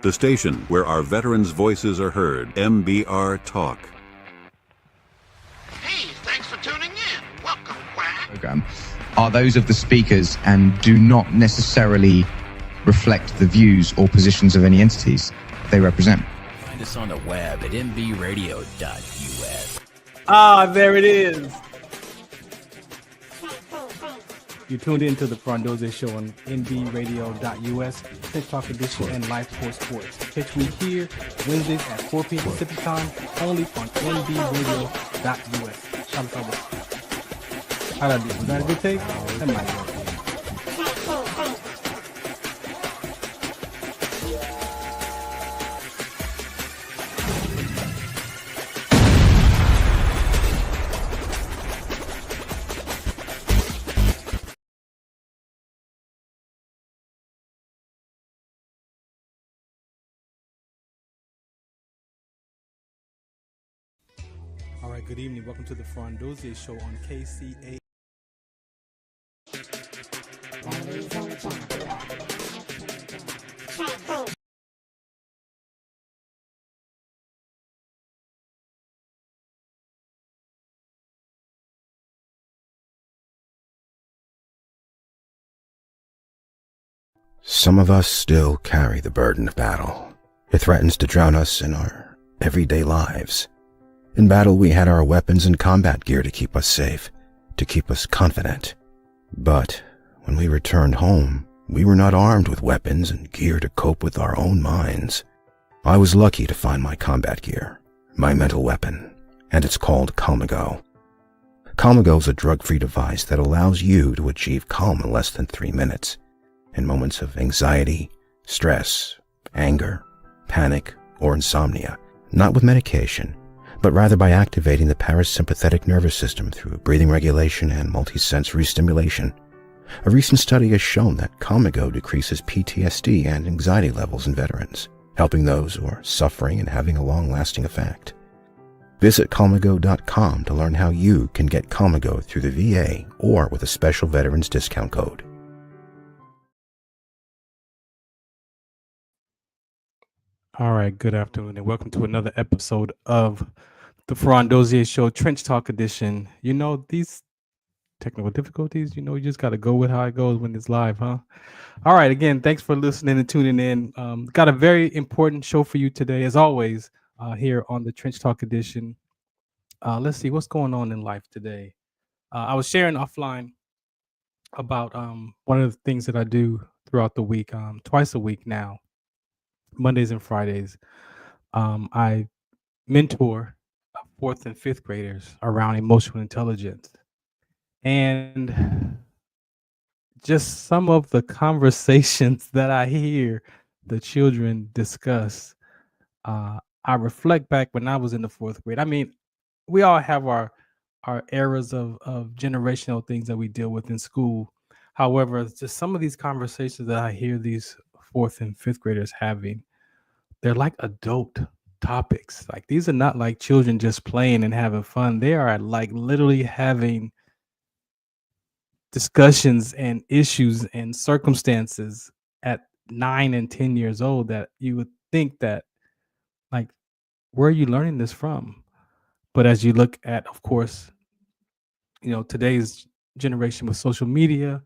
The station where our veterans' voices are heard. MBR Talk. Hey, thanks for tuning in. Welcome, Quack. Program are those of the speakers and do not necessarily reflect the views or positions of any entities they represent. Find us on the web at mbradio.us. There it is. You tuned in to the Farron Dozier Show on nbradio.us, Trench Talk Edition, and Life Force Sports. Catch me here Wednesdays at 4 p.m. Pacific Time, only on nbradio.us. Shout out. How did I do? Was that a good take? That might work. All right, good evening. Welcome to the Farron Dozier Show on KCA. Some of us still carry the burden of battle. It threatens to drown us in our everyday lives. In battle, we had our weapons and combat gear to keep us safe, to keep us confident. But when we returned home, we were not armed with weapons and gear to cope with our own minds. I was lucky to find my combat gear, my mental weapon, and it's called Calmago. Calmago is a drug-free device that allows you to achieve calm in less than 3 minutes. In moments of anxiety, stress, anger, panic, or insomnia, not with medication, but rather by activating the parasympathetic nervous system through breathing regulation and multisensory stimulation. A recent study has shown that Calmago decreases PTSD and anxiety levels in veterans, helping those who are suffering and having a long-lasting effect. Visit Calmago.com to learn how you can get Calmago through the VA or with a special veterans discount code. All right, good afternoon, and welcome to another episode of the Farron Dozier Show, Trench Talk Edition. You know, these technical difficulties, you just got to go with how it goes when it's live, huh? All right, again, thanks for listening and tuning in. Got a very important show for you today, as always, here on the Trench Talk Edition. Let's see what's going on in life today. I was sharing offline about one of the things that I do throughout the week, twice a week now. Mondays and Fridays, I mentor 4th and 5th graders around emotional intelligence. And just some of the conversations that I hear the children discuss, I reflect back when I was in the 4th grade. I mean, we all have our eras of generational things that we deal with in school. However, just some of these conversations that I hear these 4th and 5th graders having, they're like adult topics. Like, these are not like children just playing and having fun. They are like literally having discussions and issues and circumstances at 9 and 10 years old that you would think that, like, where are you learning this from? But as you look at, of course, today's generation with social media,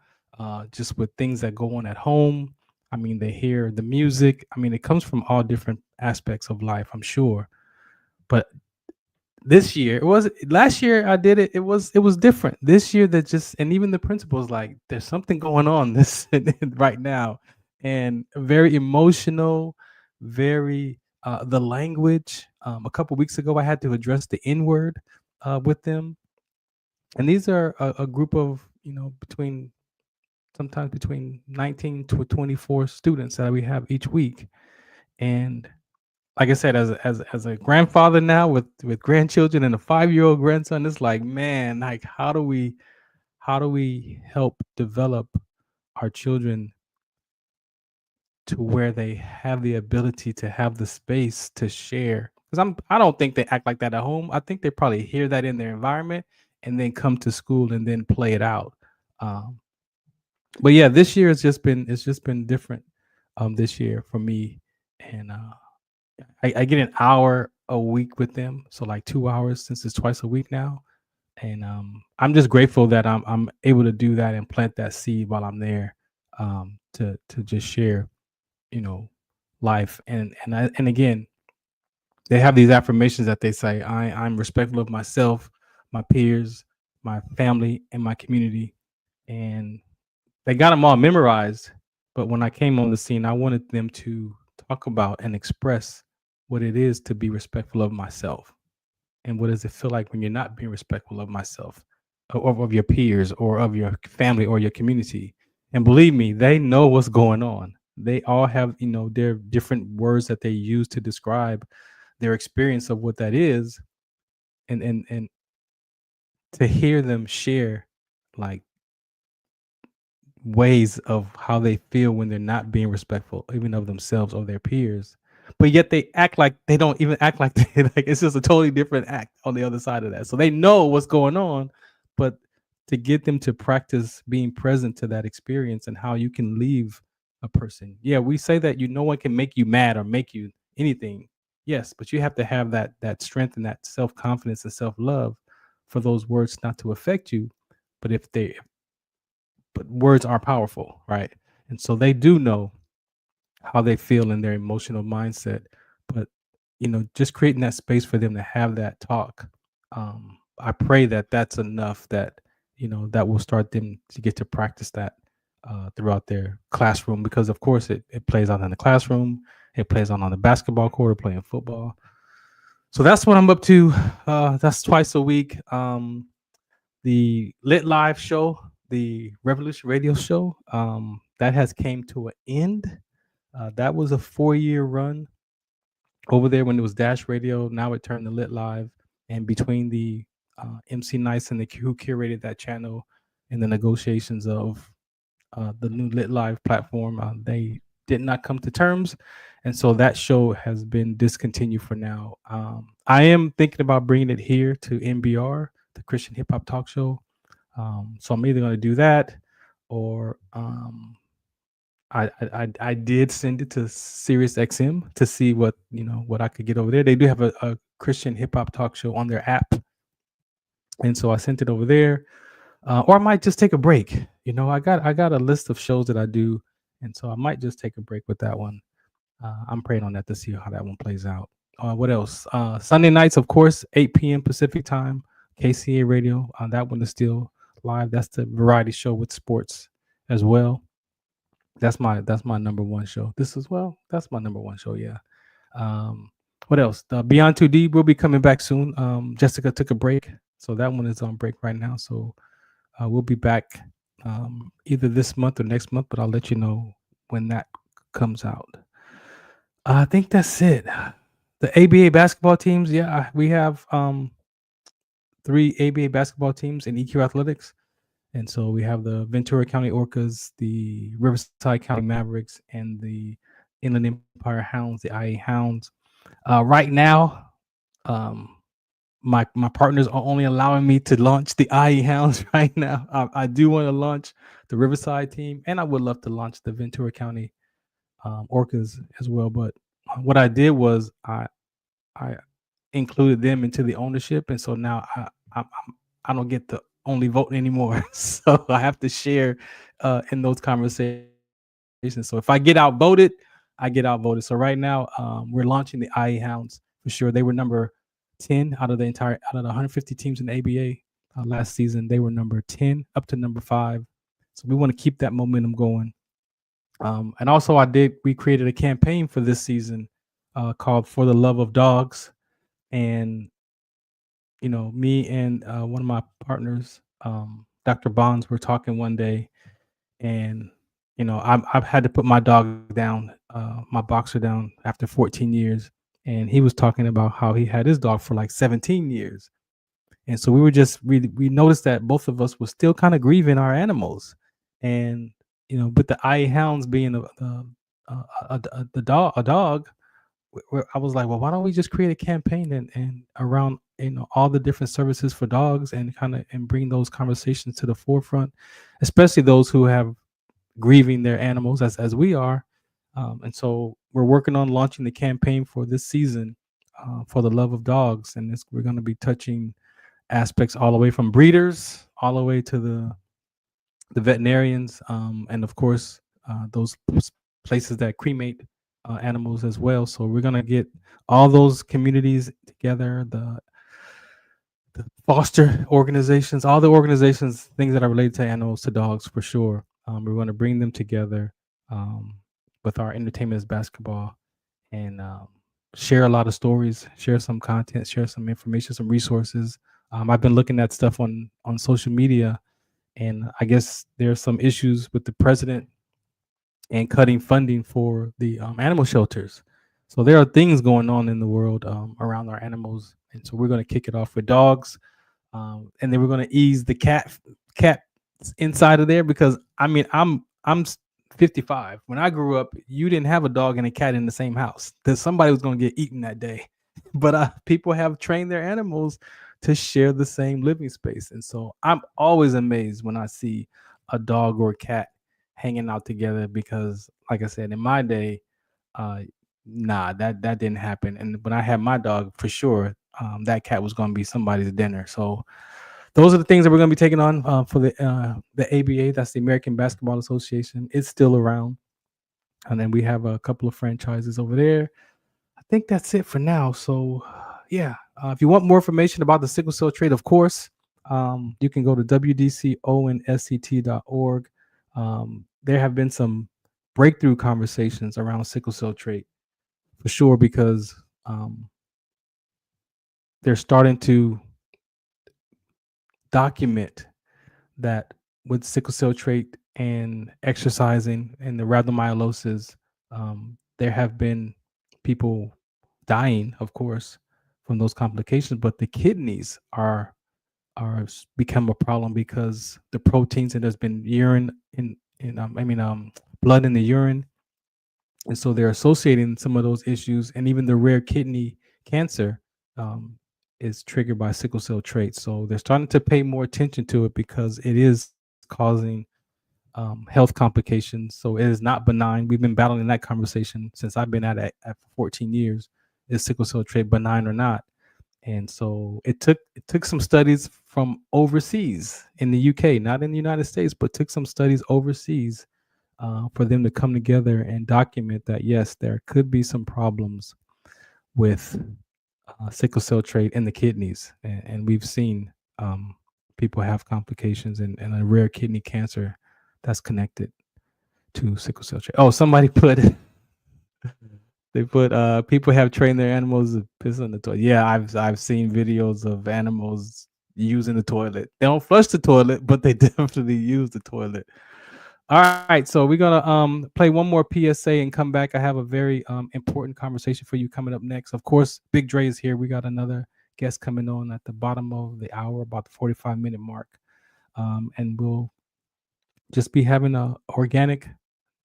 just with things that go on at home, I mean, they hear the music. I mean, it comes from all different aspects of life, I'm sure. But this year, last year I did it. It was different. This year, and even the principal's like, there's something going on this right now, and very emotional, very the language. A couple weeks ago, I had to address the N-word with them, and these are a group of sometimes between 19 to 24 students that we have each week. And like I said, as a grandfather now with grandchildren and a 5-year-old grandson, it's like, man, like, how do we help develop our children to where they have the ability to have the space to share? Because I don't think they act like that at home. I think they probably hear that in their environment and then come to school and then play it out. But yeah, this year it's just been different this year for me. and I get an hour a week with them, so like 2 hours since it's twice a week now. And I'm just grateful that I'm able to do that and plant that seed while I'm there, to just share, life. And again, they have these affirmations that they say, I'm respectful of myself, my peers, my family, and my community. And they got them all memorized. But when I came on the scene, I wanted them to talk about and express what it is to be respectful of myself. And what does it feel like when you're not being respectful of myself, or of your peers, or of your family, or your community? And believe me, they know what's going on. They all have, their different words that they use to describe their experience of what that is. And to hear them share like ways of how they feel when they're not being respectful, even of themselves or their peers, but yet they act like they don't even act like they like it's just a totally different act on the other side of that. So they know what's going on, but to get them to practice being present to that experience and how you can leave a person. Yeah, we say that no one can make you mad or make you anything. Yes, but you have to have that strength and that self-confidence and self-love for those words not to affect you. But but words are powerful, right? And so they do know how they feel in their emotional mindset. But just creating that space for them to have that talk, I pray that that's enough, that that will start them to get to practice that throughout their classroom, because of course it plays out in the classroom, it plays out on the basketball court or playing football. So that's what I'm up to. That's twice a week. The Lit Live show, the Revolution Radio show, that has came to an end. That was a 4-year run over there when it was Dash Radio. Now it turned to Lit Live. And between the MC Nice and who curated that channel and the negotiations of the new Lit Live platform, they did not come to terms. And so that show has been discontinued for now. I am thinking about bringing it here to NBR, the Christian Hip Hop Talk Show. So I'm either going to do that, or I did send it to Sirius XM to see what I could get over there. They do have a Christian hip hop talk show on their app, and so I sent it over there. Or I might just take a break. I got a list of shows that I do, and so I might just take a break with that one. I'm praying on that to see how that one plays out. What else? Sunday nights, of course, 8 p.m. Pacific time, KCA Radio. That one is still live. That's the variety show with sports as well. That's my number one show. This as well. That's my number one show. Yeah. What else? The Beyond 2D will be coming back soon. Jessica took a break, so that one is on break right now. So we'll be back either this month or next month, but I'll let you know when that comes out. I think that's it. The ABA basketball teams. Yeah, we have 3 ABA basketball teams in EQ Athletics. And so we have the Ventura County Orcas, the Riverside County Mavericks, and the Inland Empire Hounds, the IA Hounds. Right now, my partners are only allowing me to launch the IA Hounds right now. I do want to launch the Riverside team, and I would love to launch the Ventura County Orcas as well. But what I did was I included them into the ownership, and so now I don't get the only vote anymore. So I have to share in those conversations. So if I get outvoted, I get outvoted. So right now, we're launching the IE Hounds for sure. They were number 10 out of the 150 teams in the ABA last season. They were number 10 up to number 5. So we want to keep that momentum going. And also we created a campaign for this season called For the Love of Dogs. And me and one of my partners, Dr. Bonds, were talking one day, and I've had to put my dog down, my boxer down, after 14 years, and he was talking about how he had his dog for like 17 years, and so we noticed that both of us were still kind of grieving our animals, and but the IA Hounds being a dog. I was like, well, why don't we just create a campaign and around all the different services for dogs, and and bring those conversations to the forefront, especially those who have grieving their animals as we are. And so we're working on launching the campaign for this season for the love of dogs, and we're going to be touching aspects all the way from breeders all the way to the veterinarians, and of course those places that cremate animals as well. So we're going to get all those communities together, the foster organizations, all the organizations, things that are related to animals, to dogs for sure. We're going to bring them together with our entertainment as basketball, and share a lot of stories, share some content, share some information, some resources. I've been looking at stuff on social media, and I guess there's some issues with the president and cutting funding for the animal shelters. So there are things going on in the world around our animals, and so we're going to kick it off with dogs, and then we're going to ease the cat inside of there, because I mean I'm 55. When I grew up, you didn't have a dog and a cat in the same house. That somebody was going to get eaten that day. But people have trained their animals to share the same living space, and so I'm always amazed when I see a dog or a cat hanging out together, because like I said, in my day, that didn't happen. And when I had my dog, for sure, that cat was going to be somebody's dinner. So those are the things that we're going to be taking on for the ABA. That's the American Basketball Association. It's still around, and then we have a couple of franchises over there. I think that's it for now. So yeah, if you want more information about the sickle cell trait, of course, you can go to wdconsct.org. There have been some breakthrough conversations around sickle cell trait for sure, because they're starting to document that with sickle cell trait and exercising and the rhabdomyolysis, there have been people dying, of course, from those complications, but the kidneys are become a problem because the proteins, and there's been blood in the urine, and so they're associating some of those issues, and even the rare kidney cancer is triggered by sickle cell trait. So they're starting to pay more attention to it because it is causing health complications. So it is not benign. We've been battling that conversation since I've been at it for 14 years. Is sickle cell trait benign or not? And so it took some studies from overseas in the UK, not in the United States, but took some studies overseas for them to come together and document that, yes, there could be some problems with sickle cell trait in the kidneys. And we've seen people have complications and a rare kidney cancer that's connected to sickle cell trait. Oh, somebody put people have trained their animals to piss on the toilet. Yeah, I've seen videos of animals using the toilet. They don't flush the toilet, but they definitely use the toilet. All right, so we're gonna play one more PSA and come back. I have a very important conversation for you coming up next. Of course, Big Dre is here. We got another guest coming on at the bottom of the hour, about the 45-minute mark, and we'll just be having organic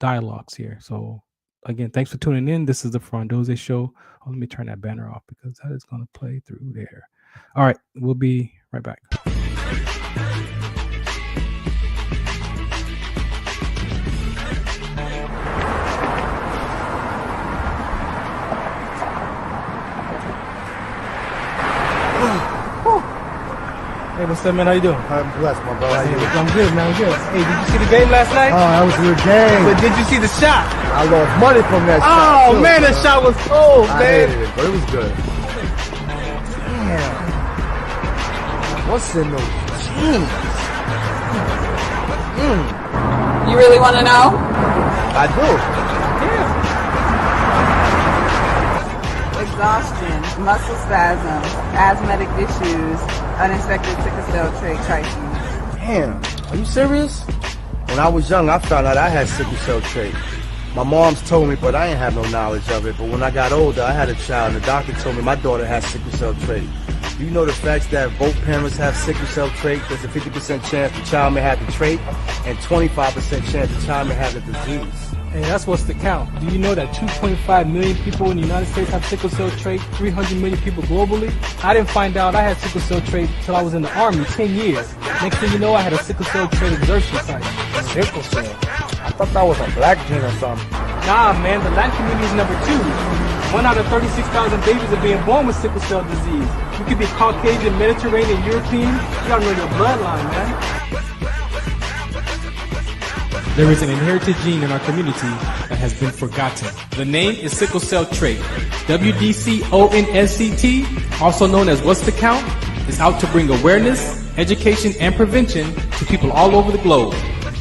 dialogues here. So again, thanks for tuning in. This is the Farron Dozier Show. Oh, let me turn that banner off because that is going to play through there. All right, we'll be right back. Hey, what's up, man? How you doing? I'm blessed, my brother. How you doing? I'm good, man. I'm good. Hey, did you see the game last night? Oh, that was a good game. But did you see the shot? I lost money from that shot. Oh, too, man, that shot was cold, I man. hated it, but it was good. Damn. What's in those jeans? You really want to know? I do. Exhaustion, muscle spasms, asthmatic issues, unexpected sickle cell trait crises. Damn. Are you serious? When I was young, I found out I had sickle cell trait. My mom's told me, but I ain't have no knowledge of it. But when I got older, I had a child, and the doctor told me my daughter has sickle cell trait. Do you know the facts that both parents have sickle cell trait? There's a 50% chance the child may have the trait, and 25% chance the child may have the disease. Hey, that's what's the count. Do you know that 2.5 million people in the United States have sickle cell trait, 300 million people globally? I didn't find out I had sickle cell trait until I was in the Army, 10 years. Next thing you know, I had a sickle cell trait exertion site. Sickle cell? I thought that was a black gene or something. Nah, man, the Latin community is number 2. 1 out of 36,000 babies are being born with sickle cell disease. You could be Caucasian, Mediterranean, European. You gotta know your bloodline, man. There is an inherited gene in our community that has been forgotten. The name is sickle cell trait. WDCONSCT, also known as What's the Count, is out to bring awareness, education, and prevention to people all over the globe.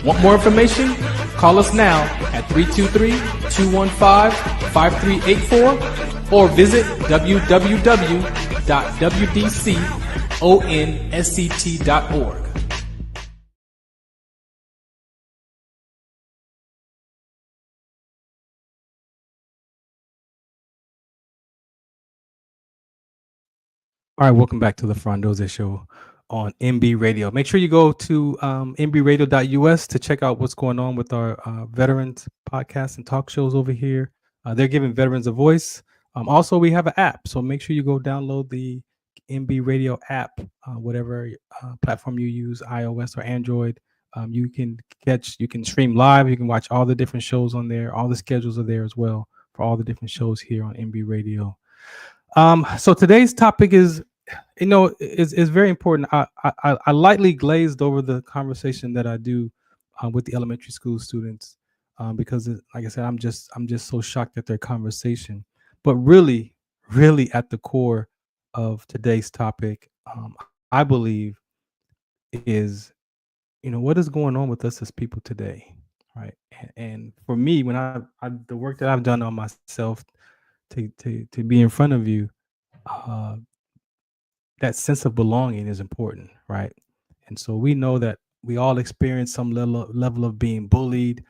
Want more information? Call us now at 323-215-5384 or visit www.wdconsct.org. All right, welcome back to the Farron Dozier Show on MB Radio. Make sure you go to mbradio.us to check out what's going on with our veterans podcasts and talk shows over here. They're giving veterans a voice. Also, we have an app, so make sure you go download the MB Radio app, whatever platform you use, iOS or Android. You can stream live. You can watch all the different shows on there. All the schedules are there as well for all the different shows here on MB Radio. So today's topic is very important. I lightly glazed over the conversation that I do with the elementary school students because, like I said, I'm just so shocked at their conversation. But really at the core of today's topic, I believe, is what is going on with us as people today, right? And for me, when the work that I've done on myself to be in front of you, that sense of belonging is important, right? And so we know that we all experience some level of being bullied.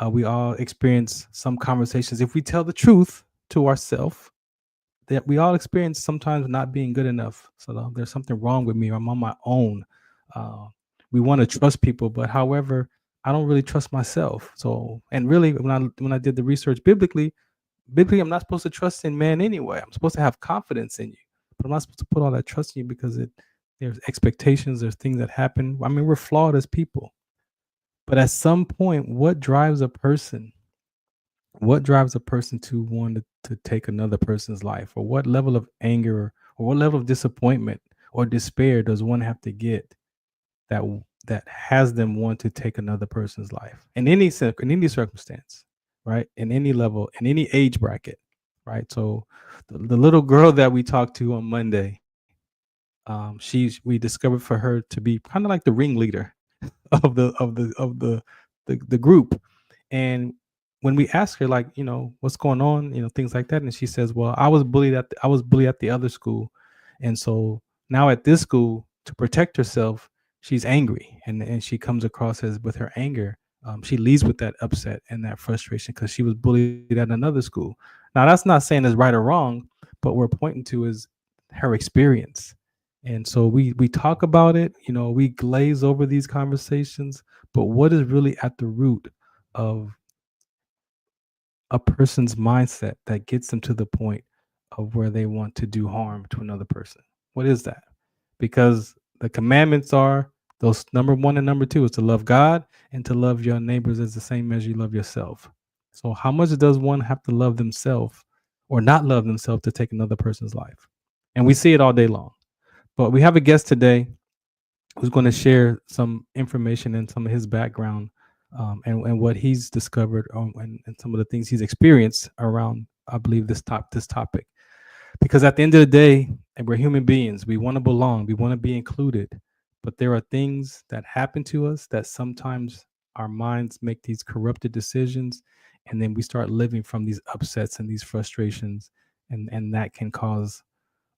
We all experience some conversations. If we tell the truth to ourselves, that we all experience sometimes not being good enough. So there's something wrong with me, or I'm on my own. We want to trust people, but however, I don't really trust myself. So, and really, when I did the research biblically, I'm not supposed to trust in man anyway. I'm supposed to have confidence in you, but I'm not supposed to put all that trust in you because there's expectations, there's things that happen. I mean, we're flawed as people. But at some point, what drives a person? What drives a person to want to take another person's life? Or what level of anger or what level of disappointment or despair does one have to get that has them want to take another person's life in any circumstance, right? In any level, in any age bracket, right? So the little girl that we talked to on Monday, we discovered for her to be kind of like the ringleader of the group. And when we ask her, like, what's going on, things like that, and she says, well, I was bullied at the other school, and so now at this school, to protect herself, she's angry, and she comes across as with her anger. She leads with that upset and that frustration because she was bullied at another school. Now, that's not saying it's right or wrong, but we're pointing to is her experience. And so we talk about it, we glaze over these conversations, but what is really at the root of a person's mindset that gets them to the point of where they want to do harm to another person? What is that? Because the commandments are those number 1 and number 2 is to love God and to love your neighbors as the same as you love yourself. So how much does one have to love themselves or not love themselves to take another person's life? And we see it all day long. But we have a guest today who's going to share some information and some of his background and what he's discovered and some of the things he's experienced around, I believe, this topic. Because at the end of the day, and we're human beings, we want to belong, we want to be included. But there are things that happen to us that sometimes our minds make these corrupted decisions, and then we start living from these upsets and these frustrations, and that can cause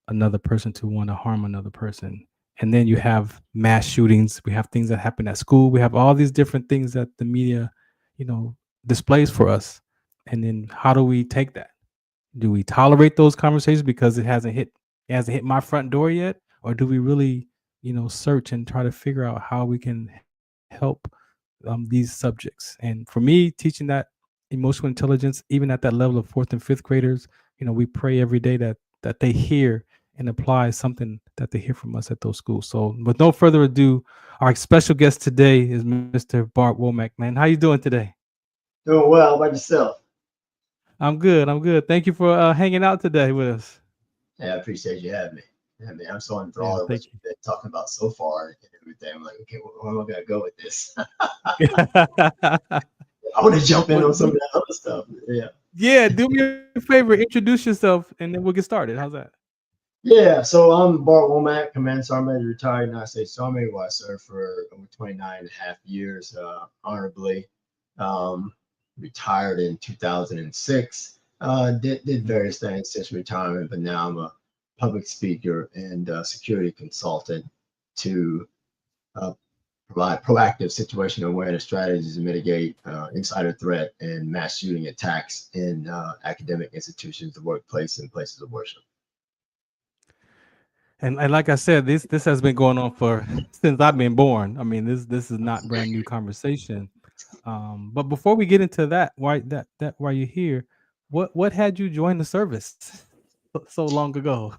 another person to want to harm another person. And then you have mass shootings. We have things that happen at school. We have all these different things that the media, displays for us. And then how do we take that? Do we tolerate those conversations because it hasn't hit my front door yet? Or do we really, search and try to figure out how we can help these subjects? And for me, teaching that emotional intelligence, even at that level of 4th and 5th graders, we pray every day that they hear and apply something that they hear from us at those schools. So with no further ado, our special guest today is Mr. Bart Womack. Man, how you doing today? Doing well. How about yourself? I'm good. I'm good. Thank you for hanging out today with us. Yeah, I appreciate you having me. I mean, I'm so Yeah, enthralled with what thank you've been talking about so far and everything. I'm like, okay, where am I gonna go with this? you. I want to jump in Well, on some of that other stuff. Yeah. yeah, do me a favor, introduce yourself, and then we'll get started. How's that? Yeah, so I'm Bart Womack, Command Sergeant Major, retired United States Army, where I served for over 29 and a half years honorably. Um, Retired in 2006. Did various things since retirement, but now I'm a public speaker and security consultant to uh, provide proactive situational awareness strategies to mitigate insider threat and mass shooting attacks in academic institutions, the workplace, and places of worship. And like I said, this has been going on for since I've been born. I mean, this is not brand new conversation. But before we get into that, why you're here, what had you join the service so long ago?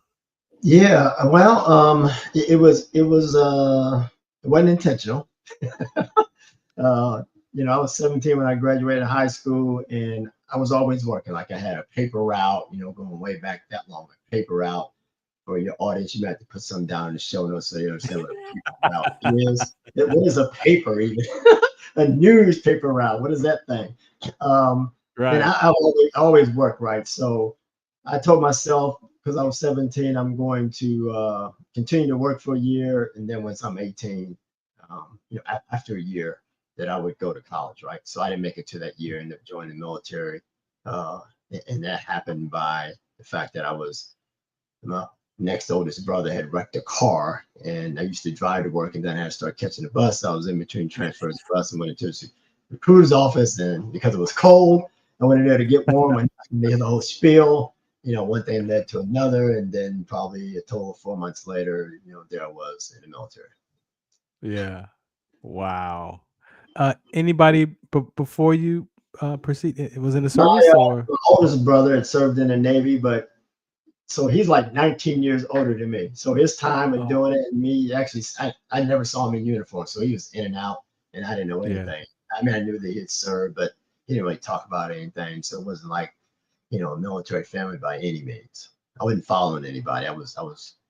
Yeah, well, it wasn't intentional. uh, I was 17 when I graduated high school, and I was always working. Like I had a paper route, going way back that long. A paper route for your audience, you might have to put some down in the show notes so you understand what a paper route is. What is a paper even? A newspaper route. What is that thing? And Right. I always work, right? So I told myself, because I was 17, I'm going to continue to work for a year, and then once I'm 18, after a year, that I would go to college, right? So I didn't make it to that year, ended up joining the military, uh, and that happened by the fact that my next oldest brother had wrecked a car, and I used to drive to work, and then I had to start catching the bus. I was in between transfers the bus and went into the recruiter's office, and because it was cold, I went in there to get warm, and they had the whole spiel. One thing led to another, and then probably a total of 4 months later, there I was in the military. Yeah. Wow. Anybody before you proceed? It was in the My, service or? my oldest brother had served in the Navy, but so he's like 19 years older than me. So his time of Oh, doing it, and me actually, I never saw him in uniform, so he was in and out, and I didn't know yeah. anything. I mean, I knew that he had served, but he didn't really talk about anything. So it wasn't like, a military family by any means. I wasn't following anybody. I was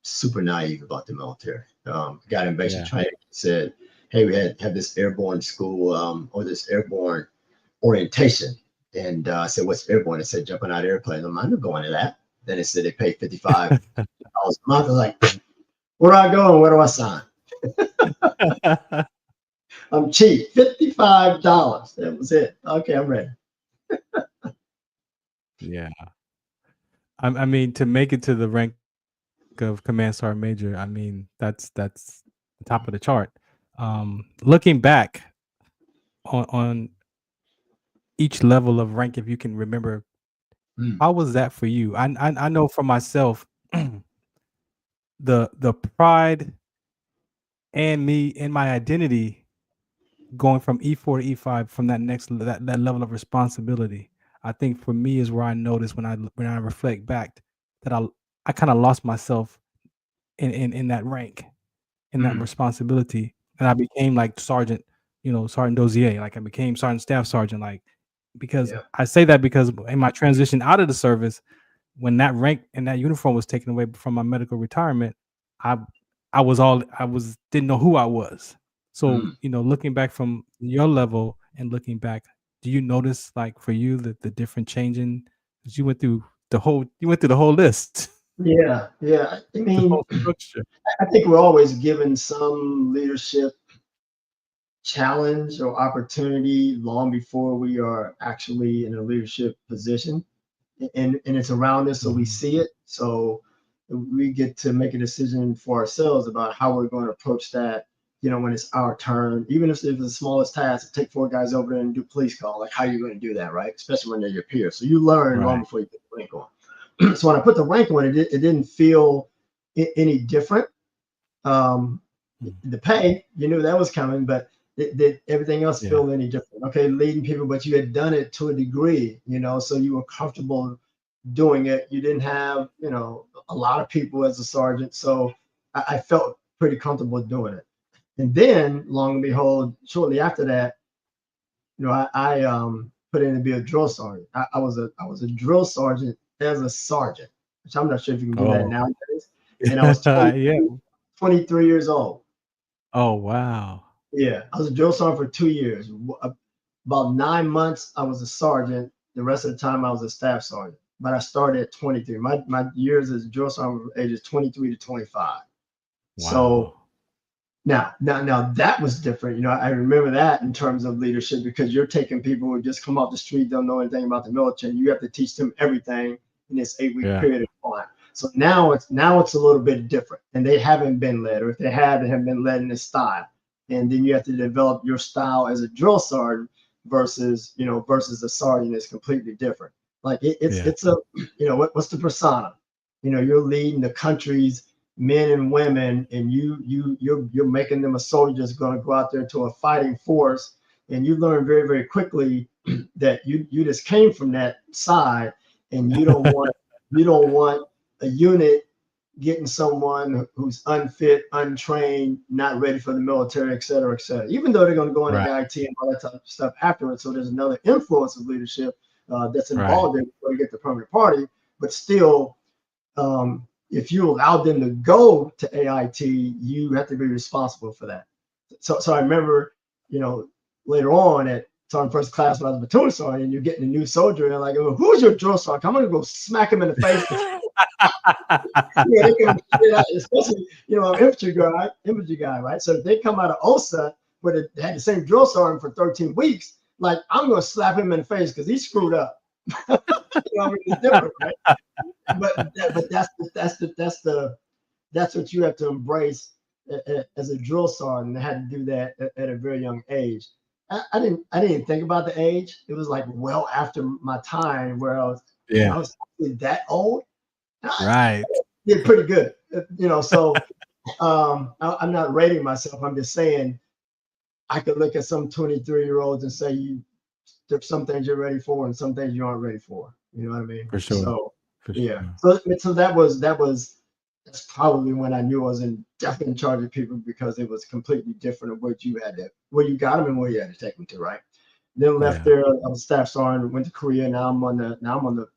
super naive about the military. Got in basic Yeah. training. Said, hey, we have this airborne school or this airborne orientation. And I said, what's airborne? It said jumping out of airplanes. I'm not going to that. Then it said they pay $55 a month. I was like, where do I go and where do I sign? I'm cheap. $55. That was it. Okay, I'm ready. Yeah. I mean, to make it to the rank of command sergeant major, I mean, that's the top of the chart. Looking back on each level of rank, if you can remember, how was that for you? I know for myself, the pride and me and my identity going from E4 to E5 from that that level of responsibility. I think for me is where I noticed when I reflect back that I kind of lost myself in that rank, in that responsibility, and I became like Sergeant, Sergeant Dozier. Like I became Sergeant Staff Sergeant. Like because Yeah. I say that because in my transition out of the service, when that rank and that uniform was taken away from my medical retirement, I didn't know who I was. So, looking back from your level and looking back, do you notice like for you that the different changing, because you went through the whole list, Yeah. I the mean, whole structure. I think we're always given some leadership challenge or opportunity long before we are actually in a leadership position. And it's around us, so we see it. So we get to make a decision for ourselves about how we're going to approach that, when it's our turn. Even if it's the smallest task, take 4 guys over there and do police call, like how you're going to do that, right? Especially when they're your peers. So you learn long Right. before you put the rank on. So when I put the rank on, it didn't feel any different. The pay, you knew that was coming, but did everything else Yeah. feel any different? Okay, leading people, but you had done it to a degree, so you were comfortable doing it. You didn't have, a lot of people as a sergeant, so I felt pretty comfortable doing it. And then, long and behold, shortly after that, put in to be a drill sergeant. I was a drill sergeant as a sergeant, which I'm not sure if you can do that nowadays. And I was 23 years old. Oh, wow. Yeah, I was a drill sergeant for 2 years. About 9 months, I was a sergeant. The rest of the time, I was a staff sergeant. But I started at 23. My years as a drill sergeant were ages 23 to 25. Wow. So now that was different. You know, I remember that in terms of leadership, because you're taking people who just come off the street, don't know anything about the military. You have to teach them everything in this 8-week period of time. So now it's a little bit different, and they haven't been led, or if they have been led in this style. And then you have to develop your style as a drill sergeant versus a sergeant is completely different. Like it's a, you know, what's the persona? You know, you're leading the country's men and women, and you're making them a soldier that's going to go out there to a fighting force. And you learn very, very quickly that you just came from that side, and you don't want a unit getting someone who's unfit, untrained, not ready for the military, et cetera, even though they're going to go into IT and all that type of stuff afterwards. So there's another influence of leadership that's involved there before you get the permanent party. But still, if you allow them to go to AIT, you have to be responsible for that. So I remember, you know, later on at sergeant first class when I was a platoon sergeant, and you're getting a new soldier, and they're like, oh, who's your drill sergeant? I'm going to go smack him in the face. Especially, you know, I'm infantry guy, right? So if they come out of OSA, but they had the same drill sergeant for 13 weeks, like, I'm going to slap him in the face because he screwed up. You know, I mean, it's different, right? But that's what you have to embrace as a drill sergeant. I had to do that at a very young age. I didn't think about the age. It was like well after my time where I was actually that old. Right. Did pretty good, you know. So I'm not rating myself. I'm just saying I could look at some 23-year-olds and say there's some things you're ready for and some things you aren't ready for. You know what I mean? For sure. So Sure. So that's probably when I knew I was definitely in charge of people, because it was completely different of where you got them and where you had to take them to, right? Then left there, I was staff sergeant, went to Korea. Now I'm on the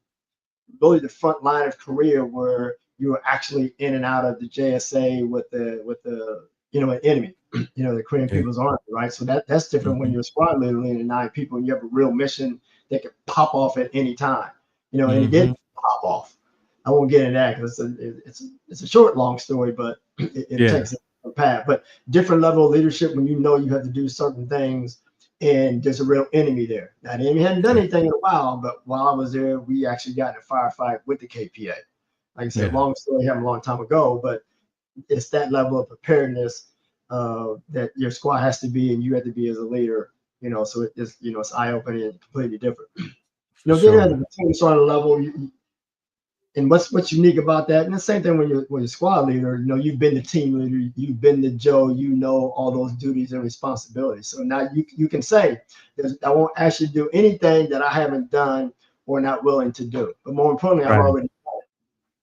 really the front line of Korea, where you were actually in and out of the JSA with the you know, an enemy, you know, the Korean People's Army, right? So that's different when you're a squad leader leading 9 people and you have a real mission that could pop off at any time, you know, and it did pop off. I won't get into that because it's a short, long story, but it takes a path. But different level of leadership when you know you have to do certain things and there's a real enemy there. Now, the enemy hadn't done anything in a while, but while I was there, we actually got in a firefight with the KPA. Like I said, long story, happened a long time ago, but it's that level of preparedness that your squad has to be, and you have to be as a leader, you know. So it's, you know, it's eye-opening and completely different. You know, then at the platoon sergeant level, and what's unique about that, and the same thing when you're squad leader, you know, you've been the team leader, you've been the Joe, you know all those duties and responsibilities. So now you can say, I won't actually do anything that I haven't done or not willing to do. But more importantly, I've already done it.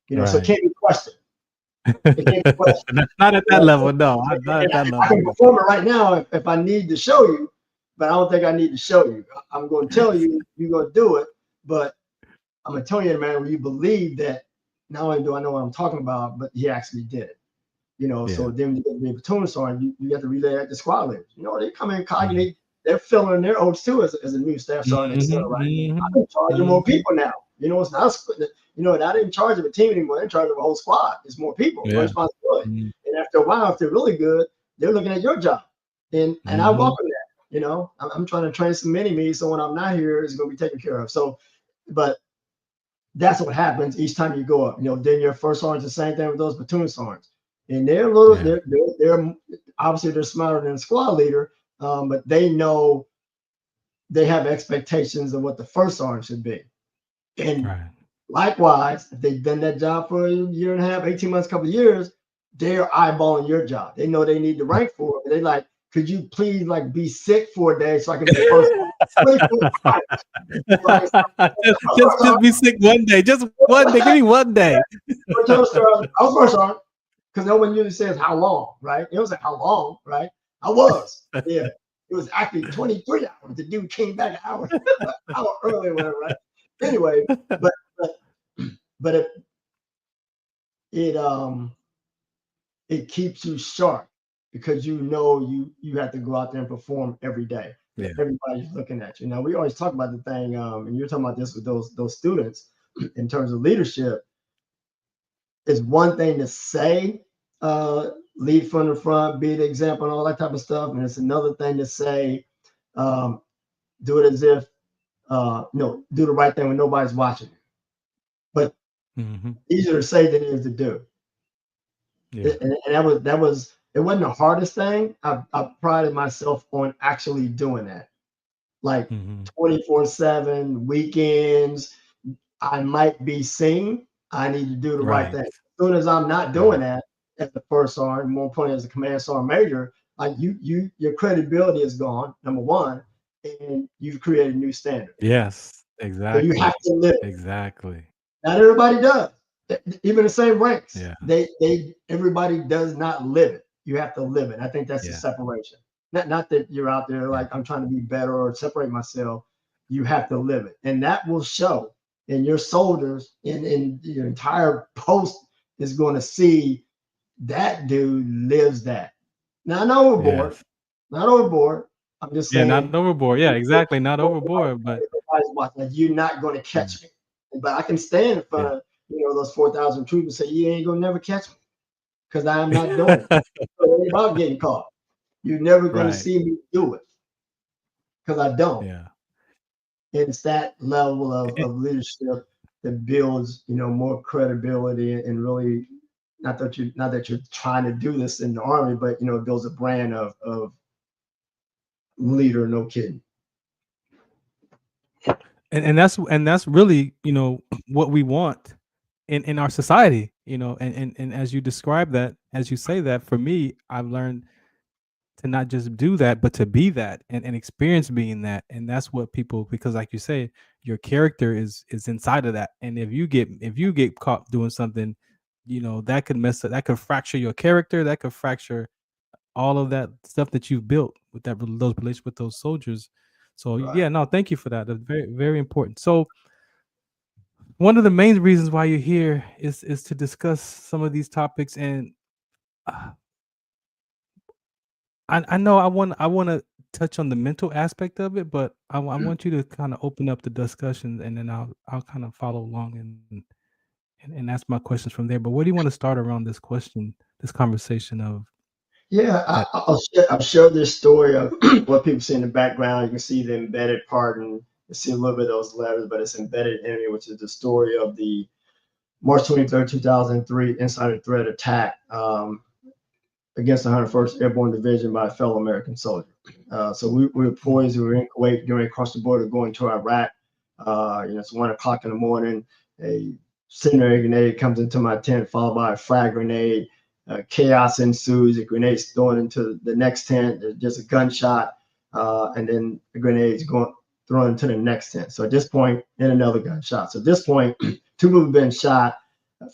You know, so it can't be questioned. Not at that level, no. Not at that level. I can perform it right now if I need to show you, but I don't think I need to show you. I'm going to tell you, you're going to do it, but I'm going to tell you, man, when you believe that not only do I know what I'm talking about, but he actually did it. You know, so then you get the platoon sergeant, you have to relay that to squad leaders. You know, they come in cognate, they're filling their oats too as a new staff sergeant, right? I'm in charge of more people now. You know, it's not, you know, not in charge of a team anymore. They're in charge of a whole squad. It's more people, more responsibility. And after a while, if they're really good, they're looking at your job. And I welcome that. You know, I'm trying to train some mini-me, so when I'm not here, it's going to be taken care of. So, but that's what happens each time you go up. You know, then your first sergeant's the same thing with those platoon sergeants. And they're a little, they're obviously they're smarter than a squad leader, but they know they have expectations of what the first sergeant should be. And likewise, if they've done that job for a year and a half, 18 months, couple of years, they're eyeballing your job. They know they need to rank for it. But they like, could you please like be sick for a day so I can be the first? just be sick one day. Just one day. Give me one day. I was first on because no one usually says how long, right? It was like how long, right? I was, yeah. It was actually 23 hours. The dude came back an hour, hour early, whatever, right? Anyway, but it keeps you sharp because you have to go out there and perform every day. Yeah. Everybody's looking at you. Now we always talk about the thing, and you're talking about this with those students in terms of leadership. It's one thing to say, lead from the front, be the example, and all that type of stuff, and it's another thing to say, do it as if do the right thing when nobody's watching. But easier to say than it is to do. Yeah. And that was it wasn't the hardest thing. I prided myself on actually doing that. Like 24/7 weekends, I might be seen. I need to do the right thing. As soon as I'm not doing that as the first sergeant, more importantly as a command sergeant major, like your credibility is gone, number one, and you've created a new standard. Yes, exactly. So you have to live. Exactly. Not everybody does. Even the same ranks. Yeah. Everybody does not live it. You have to live it. I think that's the separation. Not that you're out there like I'm trying to be better or separate myself. You have to live it, and that will show. And your soldiers in your entire post is going to see that dude lives that. Not overboard. Yes. Not overboard. I'm just saying. Yeah, not overboard. Yeah, exactly. Not overboard. But like, you're not going to catch me. But I can stand in front of those 4,000 troops and say, you ain't gonna never catch me because I'm not doing it. So it ain't about getting caught. You're never gonna see me do it because I don't. Yeah. And it's that level of leadership that builds, more credibility and really not that you're trying to do this in the Army, but it builds a brand of leader, no kidding. And that's really, what we want in our society, and as you describe that, as you say that, for me, I've learned to not just do that, but to be that and experience being that. And that's what people, because like you say, your character is inside of that. And if you get caught doing something, that could mess up, that could fracture your character, that could fracture all of that stuff that you've built with those relations with those soldiers. So yeah, no, thank you for that. That's very, very important. So one of the main reasons why you're here is to discuss some of these topics. And I know I want to touch on the mental aspect of it, but I want you to kind of open up the discussion, and then I'll kind of follow along and ask my questions from there. But where do you want to start around this conversation of? Yeah, I'll show this story of what people see in the background. You can see the embedded part, and you see a little bit of those letters, but it's embedded enemy, which is the story of the March 23rd, 2003 insider threat attack against the 101st Airborne Division by a fellow American soldier. So we were poised. We were in Kuwait, getting across the border, going to Iraq. It's 1 o'clock in the morning. A incendiary grenade comes into my tent, followed by a frag grenade. Chaos ensues. A grenade's thrown into the next tent. There's just a gunshot, and then the grenade's thrown into the next tent. So at this point, and another gunshot. So at this point, 2 people have been shot.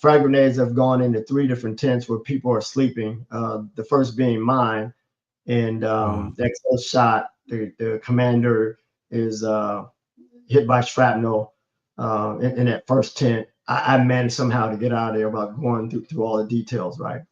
Frag grenades have gone into 3 different tents where people are sleeping. The first being mine, and the next shot, the commander is hit by shrapnel in that first tent. I managed somehow to get out of there without going through all the details, right?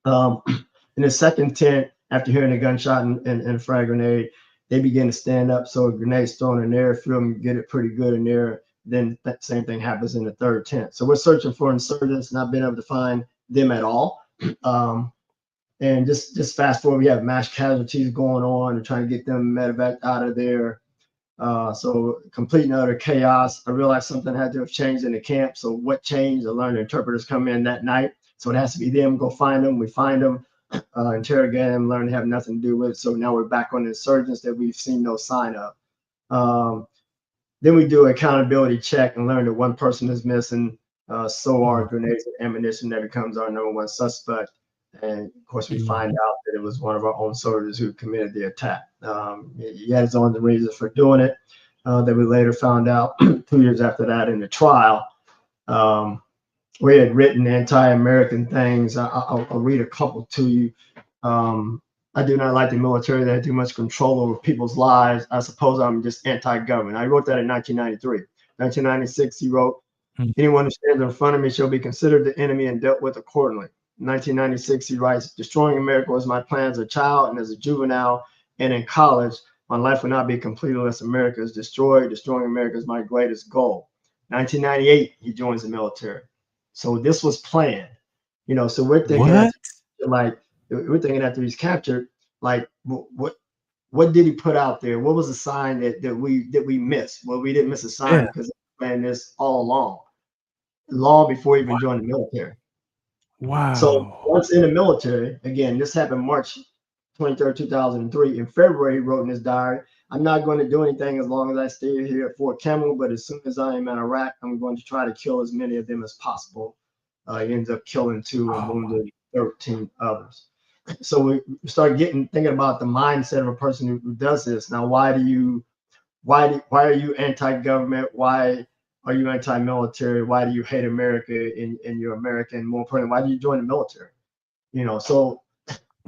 In the second tent, after hearing a gunshot and a frag grenade, they begin to stand up. So a grenade's thrown in there, film, get it pretty good in there. Then that same thing happens in the third tent. So we're searching for insurgents, not being able to find them at all. And just fast forward, we have mass casualties going on and trying to get them medevac out of there. So complete and utter chaos. I realized something had to have changed in the camp. So what changed? I learned interpreters come in that night. So it has to be them. Go find them. We find them, interrogate them, learn to have nothing to do with it. So now we're back on the insurgents that we've seen no sign of. Then we do an accountability check and learn that one person is missing. So are grenades and ammunition. That becomes our number one suspect. And of course, we find out that it was one of our own soldiers who committed the attack. He had his own reasons for doing it that we later found out 2 years after that in the trial. We had written anti-American things. I'll read a couple to you. I I do not like the military. They have too much control over people's lives. I suppose I'm just anti-government. I wrote that in 1993. 1996, he wrote, anyone who stands in front of me shall be considered the enemy and dealt with accordingly. In 1996, he writes, destroying America was my plan as a child and as a juvenile and in college. My life will not be complete unless America is destroyed. Destroying America is my greatest goal. 1998, he joins the military. So this was planned. You know, so we're thinking we're thinking after he's captured, like what did he put out there? What was the sign that we missed? Well, we didn't miss a sign because he planned this all along, long before he even joined the military. Wow. So once in the military, again, this happened March 23rd, 2003. In February, he wrote in his diary, I'm not going to do anything as long as I stay here at Fort Campbell, but as soon as I am in Iraq, I'm going to try to kill as many of them as possible. He ends up killing 2 and wounded 13 others. So we start thinking about the mindset of a person who does this. Now, why are you anti-government? Why are you anti-military? Why do you hate America and you're American? More importantly, why do you join the military? You know, so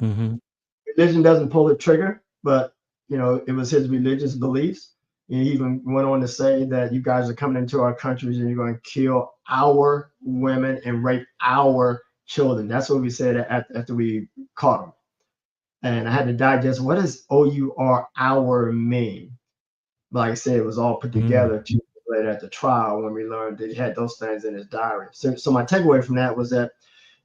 religion doesn't pull the trigger, but you know, it was his religious beliefs. He even went on to say that you guys are coming into our countries and you're going to kill our women and rape our children. That's what we said after we caught him. And I had to digest, what does our mean? Like I said, it was all put together 2 years later at the trial when we learned that he had those things in his diary. So my takeaway from that was that,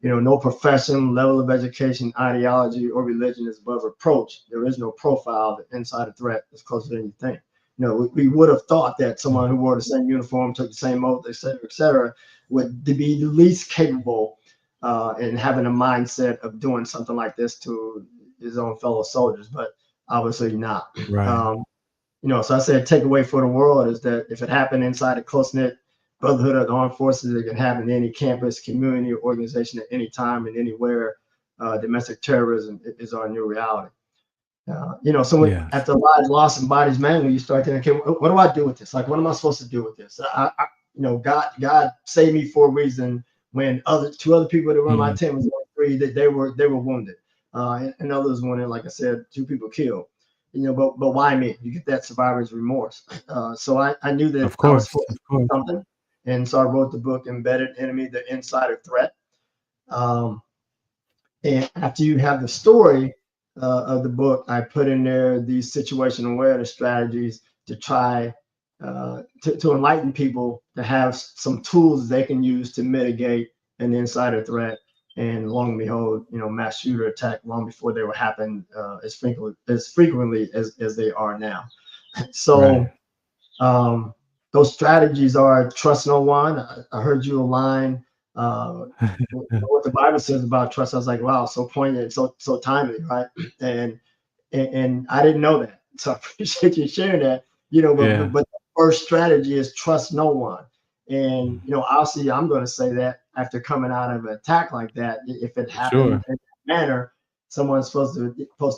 you know, no profession, level of education, ideology, or religion is above reproach. There is no profile that inside a threat is closer than you think. You know, we would have thought that someone who wore the same uniform, took the same oath, et cetera, would be the least capable in having a mindset of doing something like this to his own fellow soldiers, but obviously not. Right. You know, so I say a takeaway for the world is that if it happened inside a close-knit brotherhood of the armed forces, it can happen in any campus, community, or organization at any time and anywhere. Domestic terrorism is our new reality. You know, so after lives lost and bodies mangled, you start thinking, okay, what do I do with this? Like, what am I supposed to do with this? You know, God saved me for a reason. When 2 other people that were on my team was only 3, that they were wounded, and others wanted, like I said, 2 people killed. You know, but why me? You get that survivor's remorse. So I knew that I was supposed to do something, and so I wrote the book, Embedded Enemy: The Insider Threat. And after you have the story of the book, I put in there these situational awareness strategies to try to enlighten people to have some tools they can use to mitigate an insider threat. And long and behold, you know, mass shooter attack long before they were happening as frequently as they are now. So those strategies are trust no one. I heard you align what the Bible says about trust. I was like, wow, so poignant, so timely, right? And I didn't know that, so I appreciate you sharing that. You know, but the first strategy is trust no one. And you know, obviously, I'm going to say that after coming out of an attack like that, if it happened in that manner, someone's supposed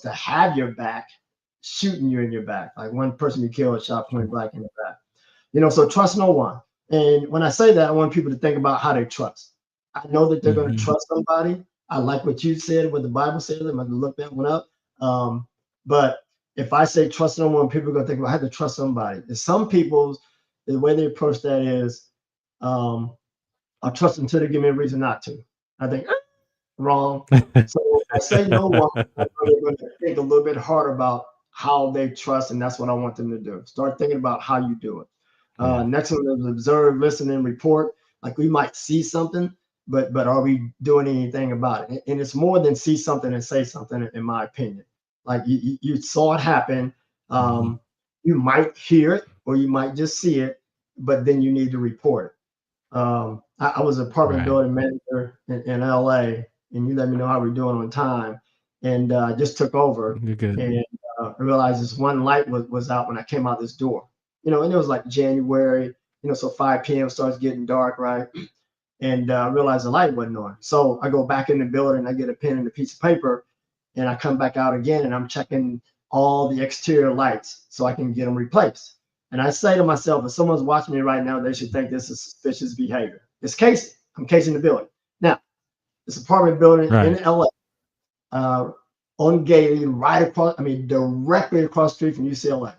to have your back, shooting you in your back. Like one person you killed shot point blank in the back. You know, so trust no one. And when I say that, I want people to think about how they trust. I know that they're going to trust somebody. I like what you said, what the Bible says. I'm going to look that one up. But if I say trust no one, people are going to think, well, I have to trust somebody. And some people, the way they approach that is, I'll trust until they give me a reason not to. I think, wrong. So I say no one, I'm really going to think a little bit harder about how they trust, and that's what I want them to do. Start thinking about how you do it. Next one is observe, listen, and report. Like we might see something, but are we doing anything about it? And it's more than see something and say something, in my opinion. Like you saw it happen. You might hear it or you might just see it, but then you need to report it. I was an apartment building manager in LA, and you let me know how we're doing on time. And I just took over and I realized this one light was out when I came out this door. You know, and it was like January, you know, so 5 p.m. starts getting dark, right? And I realized the light wasn't on. So I go back in the building, I get a pen and a piece of paper, and I come back out again, and I'm checking all the exterior lights so I can get them replaced. And I say to myself, if someone's watching me right now, they should think this is suspicious behavior. It's casing. I'm casing the building. Now, this apartment building in LA. on Gailey, right across, directly across the street from UCLA.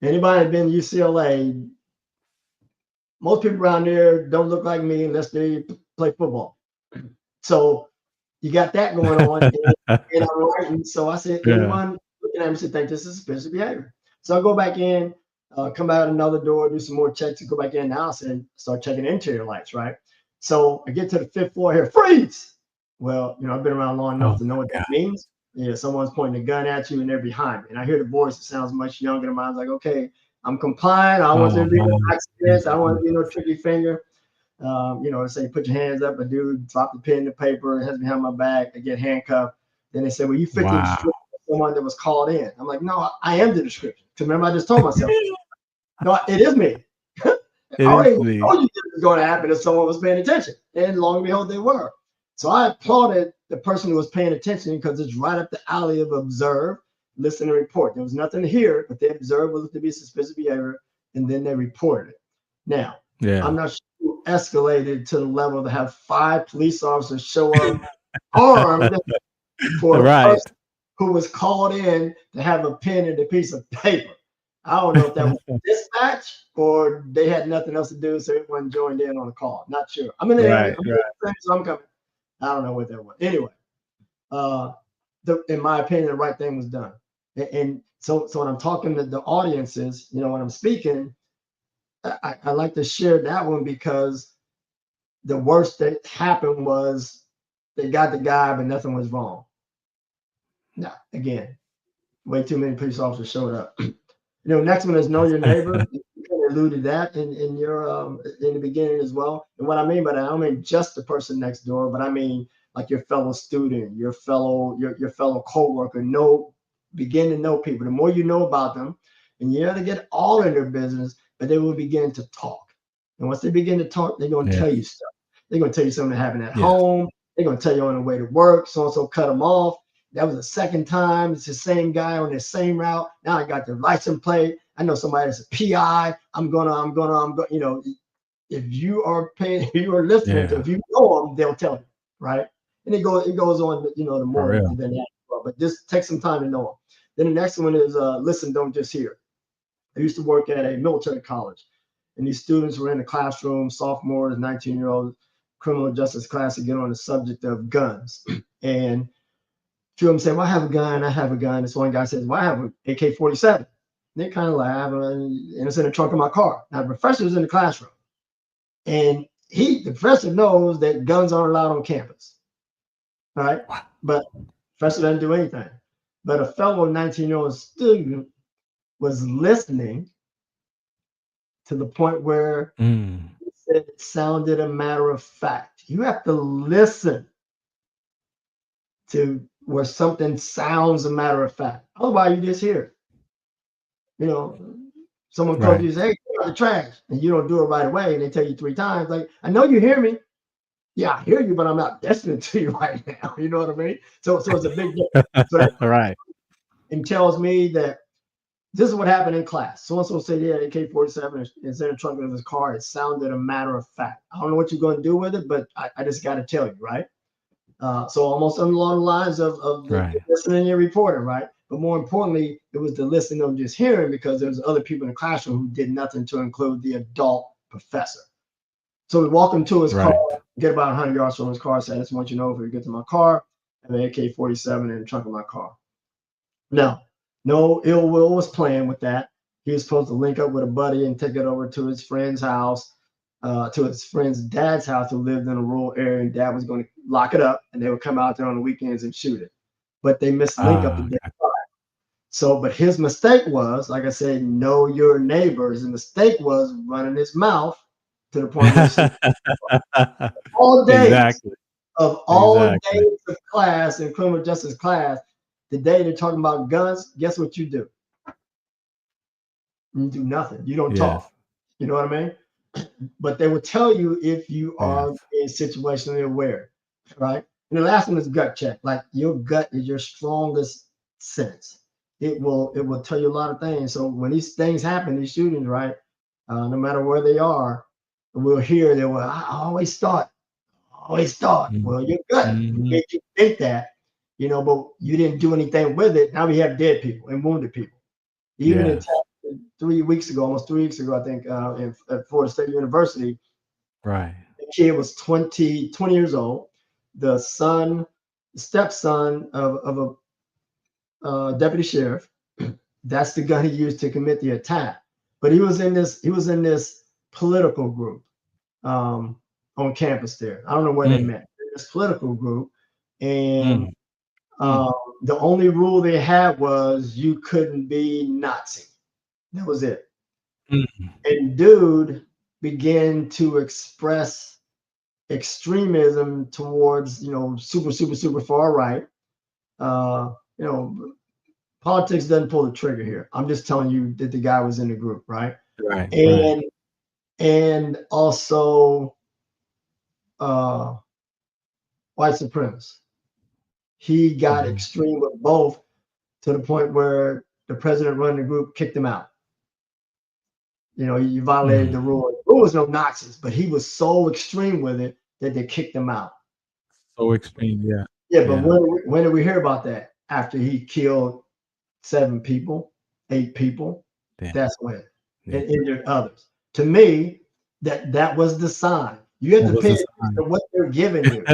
Anybody been to UCLA, most people around there don't look like me unless they play football. So you got that going on. And I'm writing. So I said, anyone looking at me should think this is suspicious behavior. So I go back in, come out another door, do some more checks, and go back in the house and start checking interior lights, right? So I get to the 5th floor here, freeze! Well, I've been around long enough to know what that means. Yeah, someone's pointing a gun at you and they're behind me. And I hear the voice that sounds much younger than mine. I was like, okay, I'm compliant. I don't want there to be no accidents. I don't want to be no tricky finger. They say, put your hands up. A dude drop the pen in the paper, has behind my back. I get handcuffed. Then they say, well, you fit the description of someone that was called in. I'm like, no, I am the description. Because remember, I just told myself, no, it is me. I already told you this was going to happen if someone was paying attention. And lo and behold, they were. So I applauded the person who was paying attention because it's right up the alley of observe, listen, and report. There was nothing to hear, but they observed what was to be suspicious behavior, and then they reported it. Now, I'm not sure who escalated to the level to have 5 police officers show up armed for a person who was called in to have a pen and a piece of paper. I don't know if that was dispatch or they had nothing else to do, so everyone joined in on the call. Not sure. I'm in there. So I'm coming. I don't know what that was. Anyway, in my opinion, the right thing was done. And so when I'm talking to the audiences, when I'm speaking, I like to share that one because the worst that happened was they got the guy, but nothing was wrong. Now, again, way too many police officers showed up. Next one is know your neighbor. You kind of alluded that in your in the beginning as well. And what I mean by that, I don't mean just the person next door, but I mean like your fellow student, your fellow coworker. Begin to know people. The more you know about them, and you have to get all in their business, but they will begin to talk. And once they begin to talk, they're going to tell you stuff. They're going to tell you something that happened at home. They're going to tell you on the way to work. So cut them off. That was the second time. It's the same guy on the same route. Now I got their license plate. I know somebody that's a PI. I'm gonna. If you are paying, if you are listening to, if you know them, they'll tell you, right? And it goes on, the more than that. But just take some time to know them. Then the next one is listen, don't just hear. I used to work at a military college, and these students were in the classroom, sophomores, 19-year-old criminal justice class, to get on the subject of guns. And two of them say, well, I have a gun. This one guy says, well, I have an AK-47. They kind of laugh, and it's in the trunk of my car. Now, the professor's in the classroom, and the professor knows that guns aren't allowed on campus, right? But the professor doesn't do anything. But a fellow 19-year-old student was listening to the point where he said it sounded a matter of fact. You have to listen to where something sounds a matter of fact. Otherwise, you just hear it. Someone calls you and says, hey, get out the trash, and you don't do it right away, and they tell you 3 times, like, I know you hear me. Yeah, I hear you, but I'm not listening to you right now. You know what I mean? So it's a big difference. So right. And tells me that this is what happened in class. So-and-so said, yeah, AK-47 is in the trunk of his car. It sounded a matter of fact. I don't know what you're going to do with it, but I just got to tell you, right? So almost along the lines of the listening and reporting, right? But more importantly, it was the listening and just hearing, because there was other people in the classroom who did nothing to include the adult professor. So we walk him to his car, get about 100 yards from his car, say, I just want you to know if you get to my car, I have an AK-47 in the trunk of my car. Now, no ill will was playing with that. He was supposed to link up with a buddy and take it over to his friend's house, to his friend's dad's house, who lived in a rural area, and dad was going to lock it up, and they would come out there on the weekends and shoot it. But they missed link up the day prior. So, but his mistake was, like I said, know your neighbors. The mistake was running his mouth to the point where all days of all days of class in criminal justice class, the day they're talking about guns, guess what you do? You do nothing. You don't talk. You know what I mean? But they will tell you if you are situationally aware, right? And the last one is gut check. Like, your gut is your strongest sense. It will tell you a lot of things. So when these things happen, these shootings, right? No matter where they are, we'll hear that. Well, I always thought. Well, your gut made you think that, but you didn't do anything with it. Now we have dead people and wounded people. Even in Texas, 3 weeks ago, almost 3 weeks ago, I think, at Florida State University, Right. the kid was 20 years old. The stepson of a deputy sheriff. That's the gun he used to commit the attack. But he was in this political group on campus there. I don't know where they met. This political group, and the only rule they had was you couldn't be Nazi. That was it. And dude began to express extremism towards, super far right. Politics doesn't pull the trigger here. I'm just telling you that the guy was in the group, right? Right. And also white supremacists. He got extreme with both to the point where the president running the group kicked him out. You violated the rule. There was no Nazis, but he was so extreme with it that they kicked him out. So extreme, yeah. Yeah, but when did we hear about that? After he killed 7 people, 8 people. Damn. That's when. And injured others. To me, that was the sign. You have to pay attention to what they're giving you.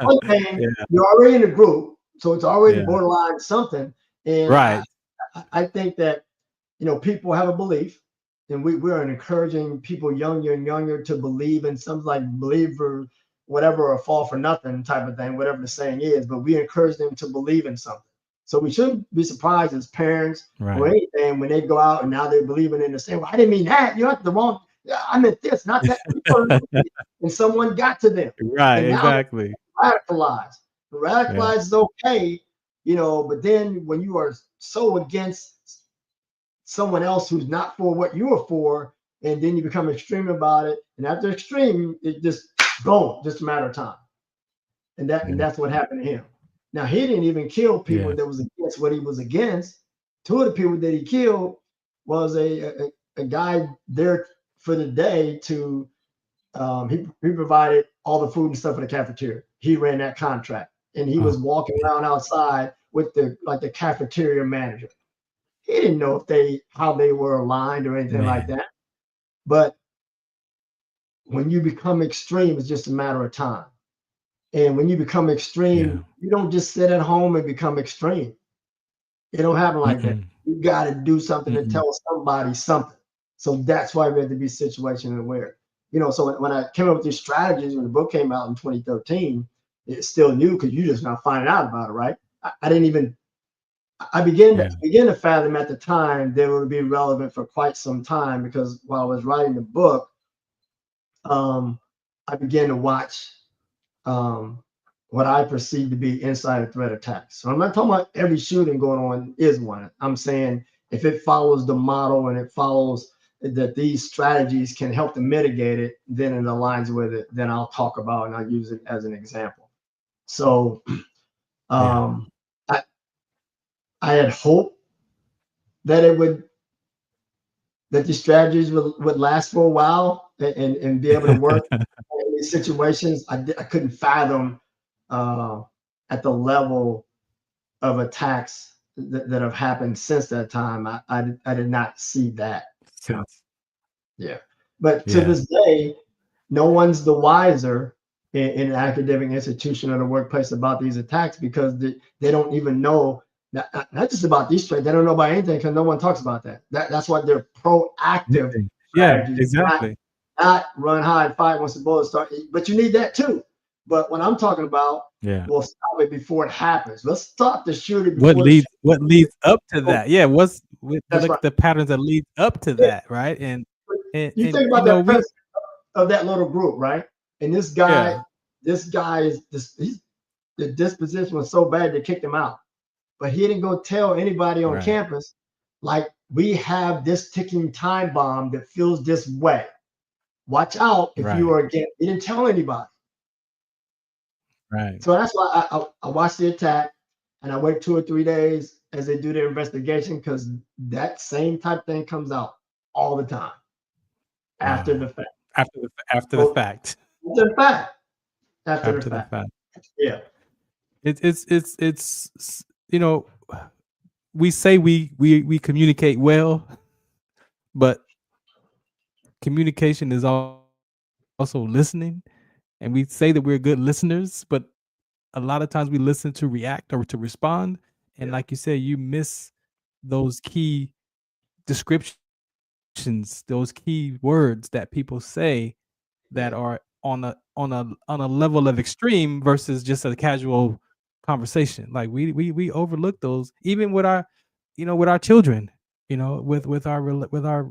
One thing, you're already in a group, so it's already borderline something. And I think that people have a belief, and we are encouraging people younger and younger to believe in something like believe for whatever or fall for nothing type of thing, whatever the saying is. But we encourage them to believe in something. So we shouldn't be surprised as parents or anything when they go out and now they're believing in the same. Well, I didn't mean that. You're the wrong. I meant this, not that. And someone got to them. Right, exactly. Radicalized. Radicalized is okay, but then when you are so against someone else who's not for what you are for, and then you become extreme about it, and after extreme, it just boom, just a matter of time. And that's what happened to him. Now, he didn't even kill people that was against what he was against. 2 of the people that he killed was a guy there for the day to he provided all the food and stuff for the cafeteria. He ran that contract, and he was walking around outside with the cafeteria manager. He didn't know how they were aligned or anything like that. But when you become extreme, it's just a matter of time. And when you become extreme, you don't just sit at home and become extreme. It don't happen like that. You got to do something to tell somebody something. So that's why we have to be situational aware. So when I came up with these strategies, when the book came out in 2013, it's still new because you just now finding out about it, right? I began to fathom at the time they would be relevant for quite some time, because while I was writing the book, I began to watch what I perceive to be insider threat attacks. So I'm not talking about every shooting going on is one. I'm saying if it follows the model and it follows that these strategies can help to mitigate it, then it aligns with it, then I'll talk about and I'll use it as an example. So I had hoped that these strategies would last for a while and be able to work in these situations. I couldn't fathom at the level of attacks that have happened since that time. I did not see that. But to this day, no one's the wiser in an academic institution or the workplace about these attacks, because they don't even know, not just about these traits. They don't know about anything because no one talks about that. That's why they're proactive. Yeah, exactly. Not run, hide, fight once the bullets start. But you need that too. But what I'm talking about, we'll stop it before it happens. Let's stop the shooting. What leads up to that? Yeah, the patterns that lead up to that, right? And you think about that president of that little group, right? And this guy he's the disposition was so bad they kicked him out. But he didn't go tell anybody on campus, like, we have this ticking time bomb that feels this way. Watch out if you are against. He didn't tell anybody. Right. So that's why I watched the attack, and I wait 2 or 3 days as they do their investigation, because that same type thing comes out all the time after the fact. After the fact. After the fact. Yeah. It's you know, we say we communicate well, but communication is also listening, and we say that we're good listeners, but a lot of times we listen to react or to respond, and like you said, you miss those key descriptions, those key words that people say that are on a level of extreme versus just a casual conversation. Like we overlook those, even with our, with our children, with our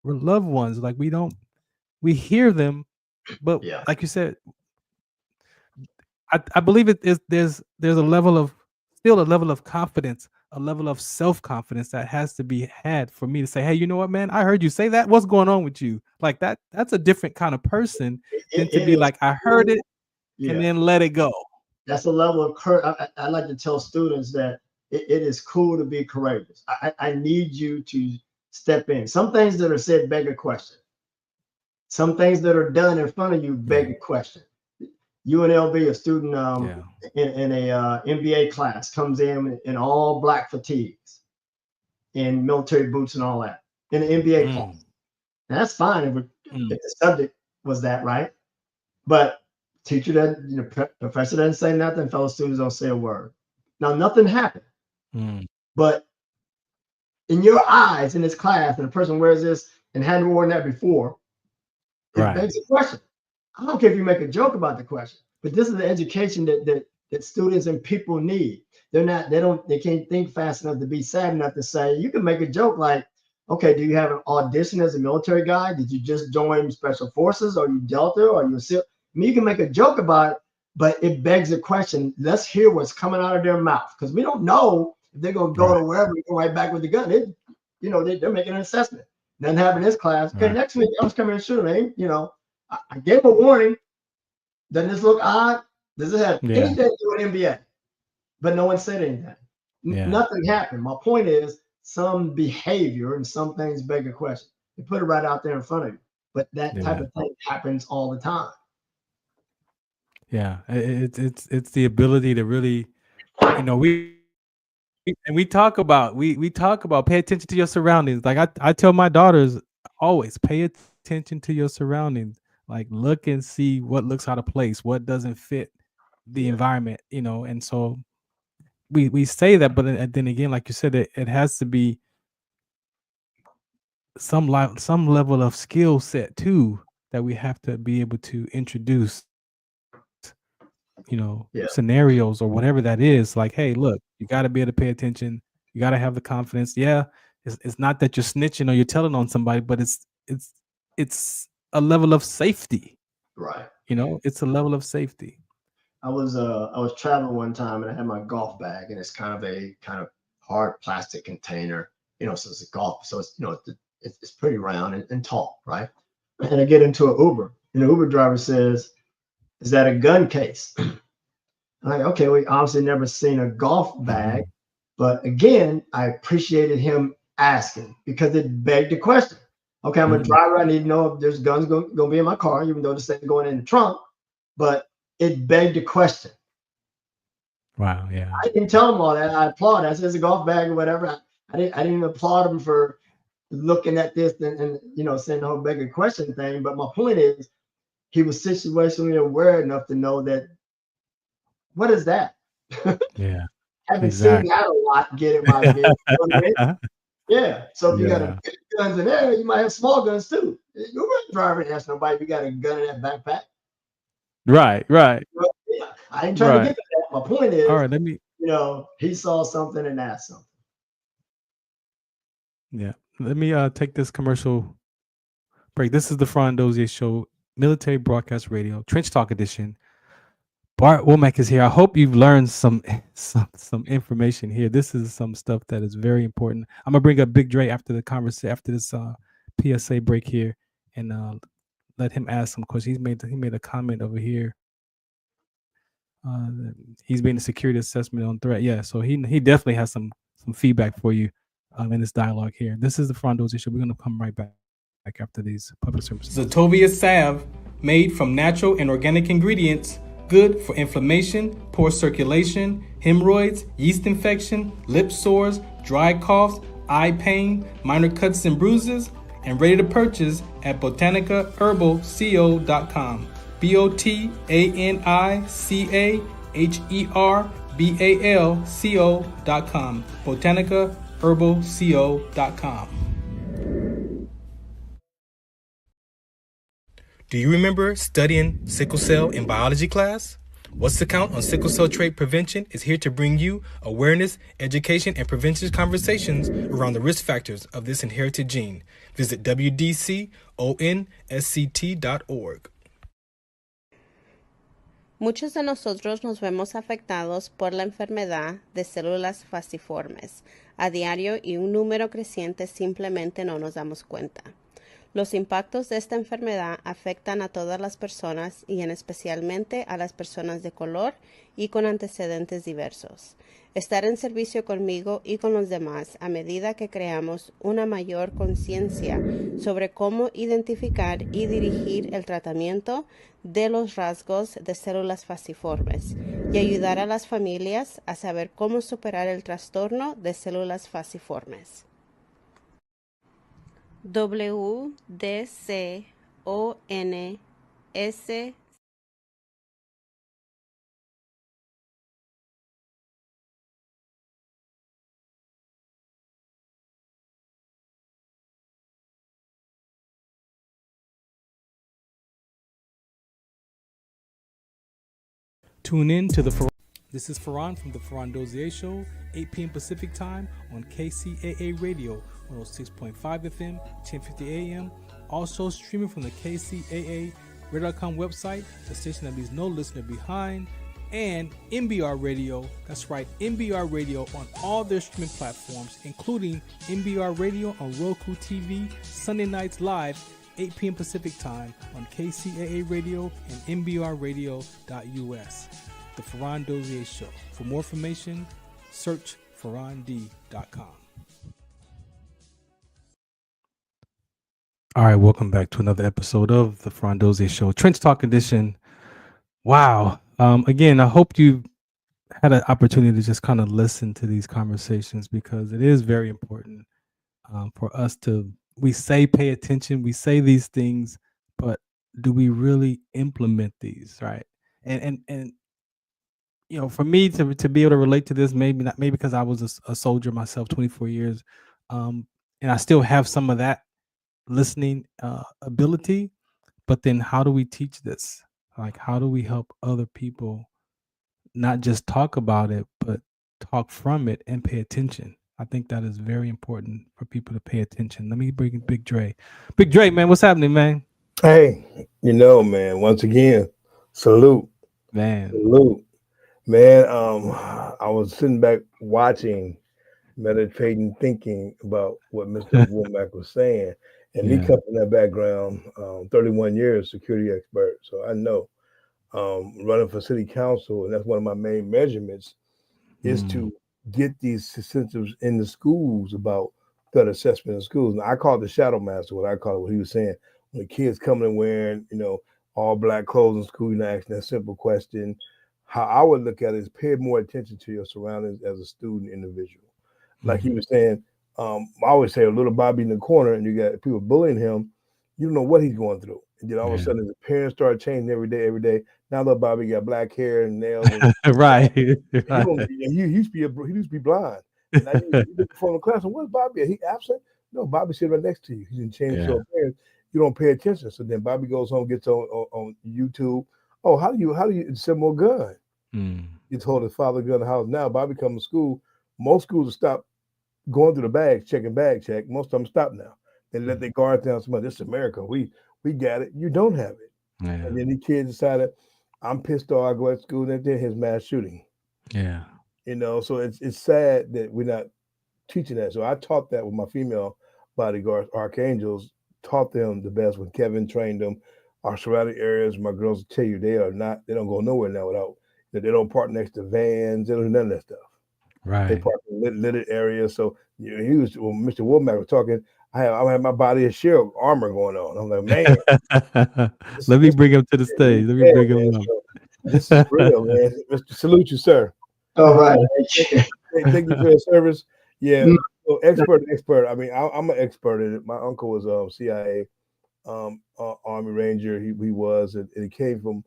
loved ones. Like we hear them, but like you said, I believe it is there's a level of confidence, a level of self-confidence that has to be had for me to say, hey, you know what, man, I heard you say that. What's going on with you? Like that's a different kind of person than to be like, I heard it and then let it go. That's a level of courage. I like to tell students that it is cool to be courageous. I need you to step in. Some things that are said beg a question. Some things that are done in front of you beg a question. UNLV, a student in a MBA class, comes in all black fatigues, in military boots and all that, in an MBA class. Now, that's fine if the subject was that, right? But teacher doesn't, professor doesn't say nothing, fellow students don't say a word. Now, nothing happened. But in your eyes, in this class, and a person wears this and hadn't worn that before, it begs a question. I don't care if you make a joke about the question, but this is the education that students and people need. They can't think fast enough to be sad enough to say, you can make a joke like, okay, do you have an audition as a military guy? Did you just join special forces? Are you Delta? Or are you SEAL? I mean, you can make a joke about it, but it begs a question. Let's hear what's coming out of their mouth, because we don't know if they're going to go to wherever and go right back with the gun. They're making an assessment. Nothing happened in this class. Okay, next week I was coming and shooting, I gave a warning. Doesn't this look odd? Does it have anything to do with NBA? But no one said anything. Nothing happened. My point is, some behavior and some things beg a question. You put it right out there in front of you. But that type of thing happens all the time. Yeah, it's the ability to really, we talk about pay attention to your surroundings. Like I tell my daughters always, pay attention to your surroundings. Like, look and see what looks out of place, what doesn't fit the environment, and so we say that, but then again, like you said, it has to be some level of skill set too that we have to be able to introduce, scenarios or whatever that is. Like, hey, look, you got to be able to pay attention. You got to have the confidence. Yeah, it's not that you're snitching or you're telling on somebody, but it's a level of safety, right? It's a level of safety. I was traveling one time and I had my golf bag, and it's kind of hard plastic container, so it's a golf, so it's pretty round and tall, right? And I get into an Uber, and the Uber driver says, "Is that a gun case?" I'm like, okay, we obviously never seen a golf bag, but again, I appreciated him asking because it begged the question. Okay, I'm a driver. I need to know if there's guns going to be in my car, even though this thing going in the trunk. But it begged the question. Wow, yeah. I didn't tell him all that. I applaud. I said it's a golf bag or whatever. I didn't even applaud him for looking at this and saying the whole begging question thing. But my point is, he was situationally aware enough to know that. What is that? Yeah. Haven't seen that a lot. Get in my vehicle. Yeah. So if you got a big guns in there, you might have small guns too. You're a driver and ask nobody if you got a gun in that backpack. Right. Well, yeah, I ain't trying to get to that. My point is, all right, he saw something and asked something. Yeah. Let me take this commercial break. This is the Farron Dozier Show, Military Broadcast Radio, Trench Talk Edition. Bart Womack is here. I hope you've learned some information here. This is some stuff that is very important. I'm gonna bring up Big Dre after the conversation, after this PSA break here, and let him ask some questions. He made a comment over here. He's made a security assessment on threat. Yeah, so he definitely has some feedback for you in this dialogue here. This is the Farron Dozier Show. We're gonna come right back after these public services. Zetovia salve, made from natural and organic ingredients, Good for inflammation, poor circulation, hemorrhoids, yeast infection, lip sores, dry coughs, eye pain, minor cuts and bruises, and ready to purchase at botanicaherbalco.com. botanicaherbalco.com. botanicaherbalco.com. Do you remember studying sickle cell in biology class? What's the Count on Sickle Cell Trait Prevention is here to bring you awareness, education, and prevention conversations around the risk factors of this inherited gene. Visit wdconsct.org. Muchos de nosotros nos vemos afectados por la enfermedad de células falciformes a diario y un número creciente simplemente no nos damos cuenta. Los impactos de esta enfermedad afectan a todas las personas y en especialmente a las personas de color y con antecedentes diversos. Estar en servicio conmigo y con los demás a medida que creamos una mayor conciencia sobre cómo identificar y dirigir el tratamiento de los rasgos de células falciformes y ayudar a las familias a saber cómo superar el trastorno de células falciformes. WDCONS Tune in to the This is Farron from the Farron Dozier Show, 8 p.m. Pacific Time on KCAA Radio, 106.5 FM, 1050 AM. Also streaming from the KCAA Radio.com website, the station that leaves no listener behind, and MBR Radio. That's right, MBR Radio on all their streaming platforms, including MBR Radio on Roku TV, Sunday nights live, 8 p.m. Pacific Time on KCAA Radio and MBRradio.us. The Farron Dozier Show. For more information, search farrond.com. All right, welcome back to another episode of the Farron Dozier Show, Trench Talk Edition. Wow. Again, I hope you had an opportunity to just kind of listen to these conversations because it is very important for us to, we say pay attention, we say these things, but do we really implement these, right? And you know, for me to be able to relate to this, maybe because I was a soldier myself, 24 years, and I still have some of that listening ability. But then, how do we teach this? Like, how do we help other people not just talk about it, but talk from it and pay attention? I think that is very important for people to pay attention. Let me bring in Big Dre. Big Dre, man, what's happening, man? Hey, you know, man, once again, salute. Man. Salute. Man, I was sitting back watching, meditating, thinking about what Mr. Womack was saying. And me coming from that background, 31 years security expert. So I know running for city council, and that's one of my main measurements, is to get these incentives in the schools about threat assessment in schools. And I call it the shadow master, what he was saying. When kids coming and wearing, you know, all black clothes in school, you're not asking that simple question. How I would look at it is pay more attention to your surroundings as a student individual. Like he was saying, I always say a little Bobby in the corner and you got people bullying him, you don't know what he's going through. And then all of a sudden his parents start changing every day. Now little Bobby got black hair and nails. And, right. He used to be blind. And now you look from the class and where's Bobby? He absent? No, Bobby's sitting right next to you. He's in change to parents. You don't pay attention. So then Bobby goes home, gets on YouTube. Oh, how do you assemble a gun? He told his father gun in the house. Now Bobby comes to school. Most schools will stop going through the bags, checking bag check. Most of them stop now. They let their guards down. Somebody, this is America. We got it. You don't have it. Yeah. And then the kids decided, I'm pissed off. I go to school and then his mass shooting. Yeah. You know, so it's sad that we're not teaching that. So I taught that with my female bodyguards, archangels, taught them the best when Kevin trained them. Our surrounding areas, my girls tell you they don't go nowhere now without, they don't park next to vans, they don't do none of that stuff. Right. They park in littered areas. So when Mr. Womack was talking, I had my body a shield armor going on. I'm like, man. Let me bring him to the stage. Let me bring him up. This is real, man. Mr. Salute you, sir. All right. Thank you for your service. Yeah. So expert. I mean, I'm an expert in it. My uncle was CIA, Army Ranger. He was, and it came from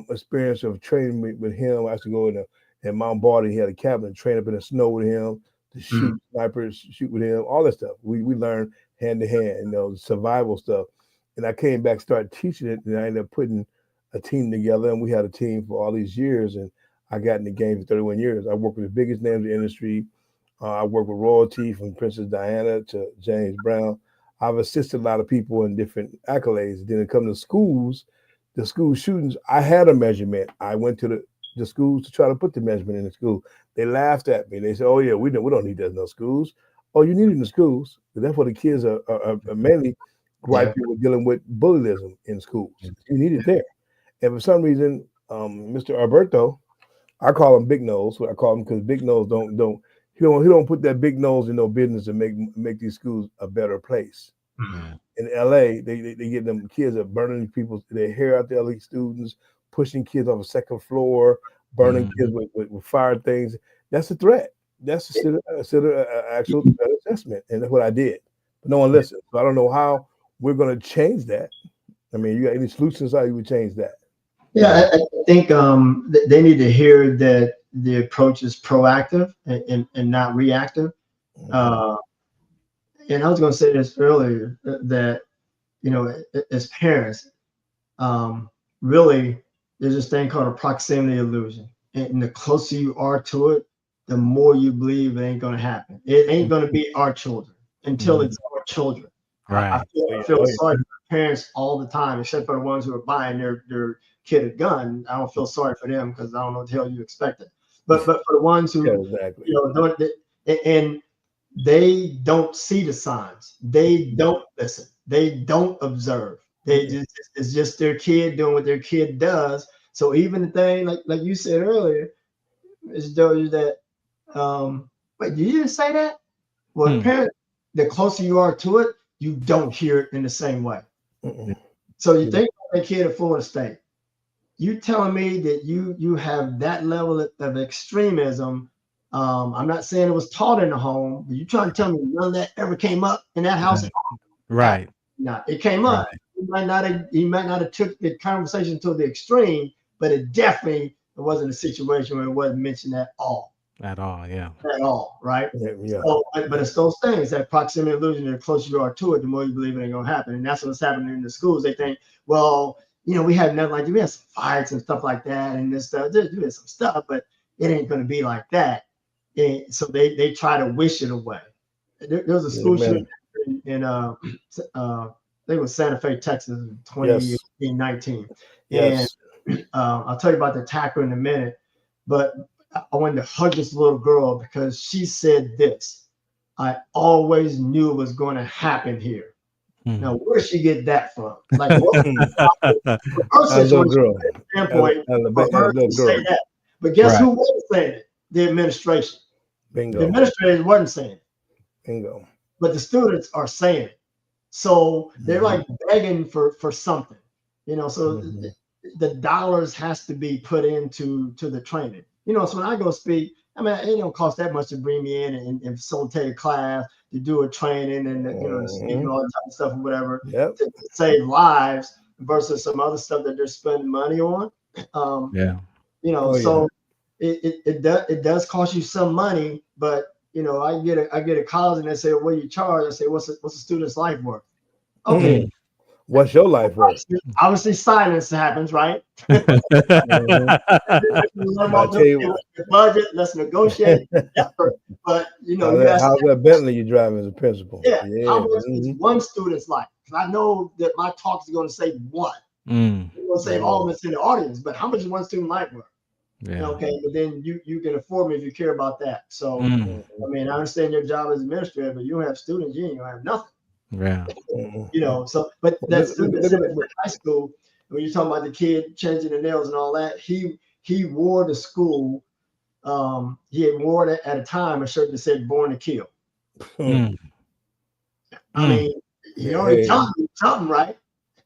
experience of training with him. I used to go in Mount Barton. He had a cabin and train up in the snow with him to shoot snipers, shoot with him, all that stuff. We learned hand to hand, survival stuff. And I came back, started teaching it, and I ended up putting a team together. And we had a team for all these years. And I got in the game for 31 years. I worked with the biggest names in the industry. I worked with royalty from Princess Diana to James Brown. I've assisted a lot of people in different accolades. Then it come to schools, the school shootings, I had a measurement. I went to the schools to try to put the measurement in the school. They laughed at me. They said, "Oh yeah, we don't need that in those schools." Oh, you need it in the schools. But that's what the kids are mainly griping with, dealing with bullyism in schools. You need it there. And for some reason, Mr. Alberto, I call him Big Nose. What I call him, because Big Nose he don't put that big nose in no business to make these schools a better place. In LA, they get them kids are burning their hair out, the LA students, pushing kids off a second floor, burning kids with fire things. That's a threat. That's an actual assessment, and that's what I did. But no one listened. So I don't know how we're going to change that. I mean, you got any solutions how you would change that? Yeah, I think they need to hear that the approach is proactive and not reactive. And I was going to say this earlier, that, as parents, really, there's this thing called a proximity illusion. And the closer you are to it, the more you believe it ain't going to happen. It ain't going to be our children until it's our children. Right. I feel sorry for parents all the time, except for the ones who are buying their kid a gun. I don't feel sorry for them because I don't know what the hell you expected. But for the ones who, and they don't see the signs. They don't listen. They don't observe. It's just their kid doing what their kid does. So even the thing like you said earlier, is that wait, you didn't say that? Well, parents, the closer you are to it, you don't hear it in the same way. So you think about that kid at Florida State. You telling me that you have that level of extremism? I'm not saying it was taught in the home, but you trying to tell me none of that ever came up in that house? Right. No, it came up. He might not have took the conversation to the extreme, but it wasn't a situation where it wasn't mentioned at all. At all, yeah. At all, right? Yeah. So, but it's those things, that proximity illusion. The closer you are to it, the more you believe it ain't gonna happen. And that's what's happening in the schools. They think, well, we had nothing like that. We had some fights and stuff like that, and this stuff. There's some stuff, but it ain't gonna be like that. And so they try to wish it away. There was a school shooting in I think it was Santa Fe, Texas, in 2019. Yes. And I'll tell you about the attacker in a minute, but I wanted to hug this little girl because she said this: "I always knew it was going to happen here." Now, where did she get that from? Like, what her situation standpoint, for her to say that. But guess who wasn't saying it? The administration. Bingo. The administrators wasn't saying it. Bingo. But the students are saying it. So they're like begging for something, so the dollars has to be put into the training. So when I go speak, I mean, it don't cost that much to bring me in and facilitate a class, to do a training and, to speak and all that type of stuff or whatever, to save lives versus some other stuff that they're spending money on. So it does cost you some money, but I get a call and they say, "What do you charge?" I say, "What's a student's life worth?" Okay. What's your life worth? Obviously, silence happens, right? I tell you, budget, let's negotiate. But how's that Bentley you driving as a principal? Yeah. How much is one student's life? Because I know that my talk is going to save one. It's going to save all of us in the audience, but how much is one student life worth? Yeah. Okay, but then you can afford me if you care about that. So I mean, I understand your job as administrator, but you don't have students, you ain't gonna have nothing. Yeah. So but that student in high school, when you're talking about the kid changing the nails and all that, he wore to school. He had worn at a time a shirt that said "Born to Kill." I mean, he already taught me something, right?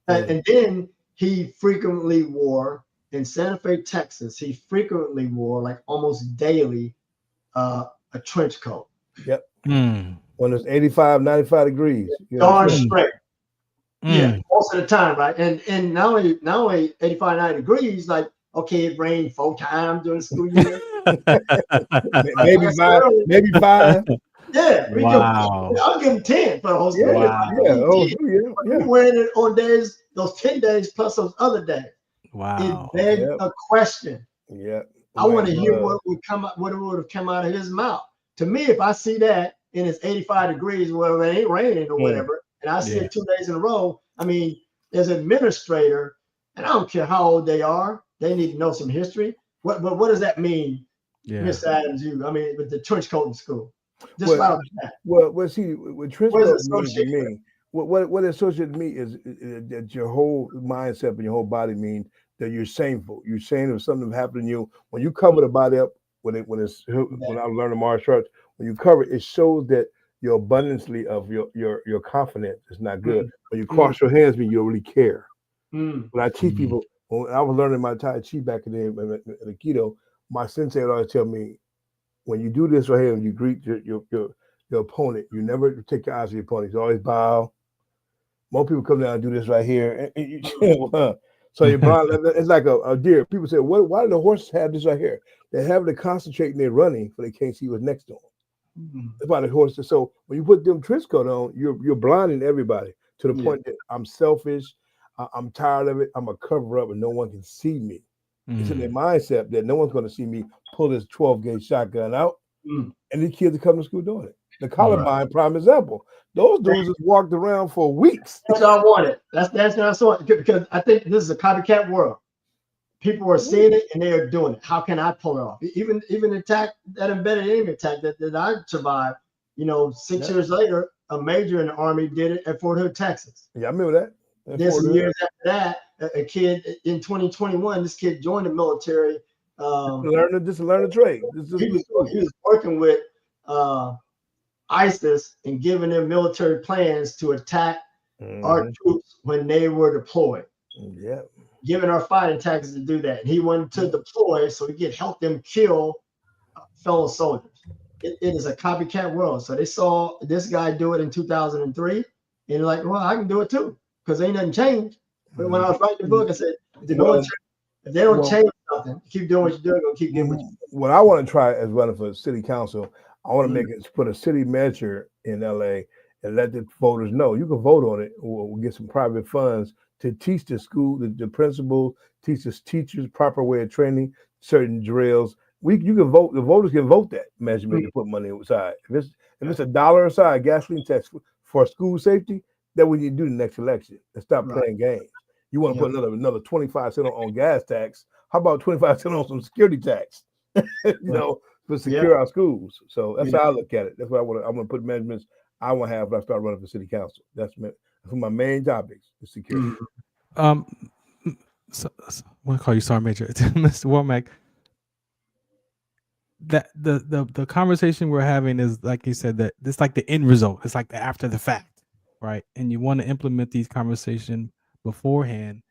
And then he frequently wore in Santa Fe, Texas, he frequently wore, like almost daily, a trench coat. Yep. When it's 85, 95 degrees. Darn straight. Yeah, most of the time, right? And not only 85, 90 degrees, like, okay, it rained 4 times during the school year. maybe five. Yeah, wow. I'll give him 10 for the whole school year. Yeah. Wearing it on days, those 10 days plus those other days. Wow. It begged a question. Yeah. I want to hear what would have come out of his mouth. To me, if I see that and it's 85 degrees, well, it ain't raining or whatever, and I see it 2 days in a row, I mean, as an administrator, and I don't care how old they are, they need to know some history. What does that mean, Mr. Adams? I mean, with the trench coat in school. Just about that. Well, see, what trench coat means to me, what associated to me is that your whole mindset and your whole body means that you're shameful. You're ashamed of something happened to you. When you cover the body up, when I was learning martial arts, when you cover it, it shows that your abundantly of your confidence is not good. When you cross your hands, mean you don't really care. When I teach people, when I was learning my Tai Chi back in the Aikido, my sensei would always tell me, when you do this right here, when you greet your opponent, you never take your eyes off your opponent. You always bow. Most people come down and do this right here. So you're blind. It's like a deer. People say, why do the horses have this right here? They have to concentrate and they're running, but they can't see what's next to them. That's why the horses. So when you put them trench coat on, you're blinding everybody to the point that I'm selfish. I'm tired of it. I'm a cover up and no one can see me. It's in their mindset that no one's going to see me pull this 12-gauge shotgun out. And these kids are coming to school doing it. The Columbine, prime example. Those dudes just walked around for weeks. That's what I wanted. That's what I saw, because I think this is a copycat world. People are seeing it and they are doing it. How can I pull it off? Even the attack, that embedded enemy attack that I survived, 6 years later, a major in the Army did it at Fort Hood, Texas. Yeah, I remember that. Then some years after that, a kid in 2021, this kid joined the military. Learn a trade. He was working with ISIS and giving them military plans to attack our troops when they were deployed. Yeah. Giving our fighting tactics to do that. And he wanted to deploy so he could help them kill fellow soldiers. It is a copycat world. So they saw this guy do it in 2003 and they're like, well, I can do it too, because ain't nothing changed. But when I was writing the book, I said, if they don't change something, keep doing what you're doing, gonna keep getting what you're doing. What I want to try as running for city council, I want to put a city measure in LA and let the voters know you can vote on it, or we'll get some private funds to teach the school, the principals, teach the teachers proper way of training, certain drills. You can vote. The voters can vote that measurement to put money aside. If it's $1 aside, gasoline tax for school safety, then we need to do the next election and stop playing games. You want to put another 25 cents on gas tax? How about 25 cents on some security tax? To secure our schools. So that's how I look at it. That's what I want to put measurements I want to have when I start running for city council. That's my main topics, is security. So I want to call you Sergeant Major, Mr. Womack. That the conversation we're having is, like you said, that it's like the end result. It's like the after the fact, right? And you want to implement these conversations beforehand.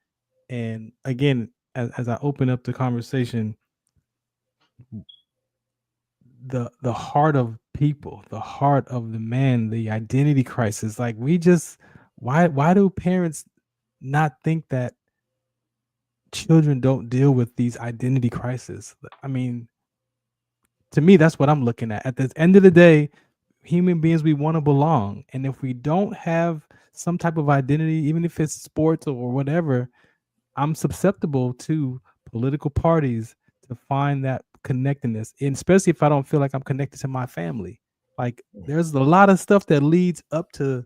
And again, as I open up the conversation, the heart of people, the heart of the man, the identity crisis. Like, we just, why do parents not think that children don't deal with these identity crises? I mean, to me, that's what I'm looking at. At the end of the day, human beings, we want to belong. And if we don't have some type of identity, even if it's sports or whatever, I'm susceptible to political parties to find that connectedness, and especially if I don't feel like I'm connected to my family. Like, there's a lot of stuff that leads up to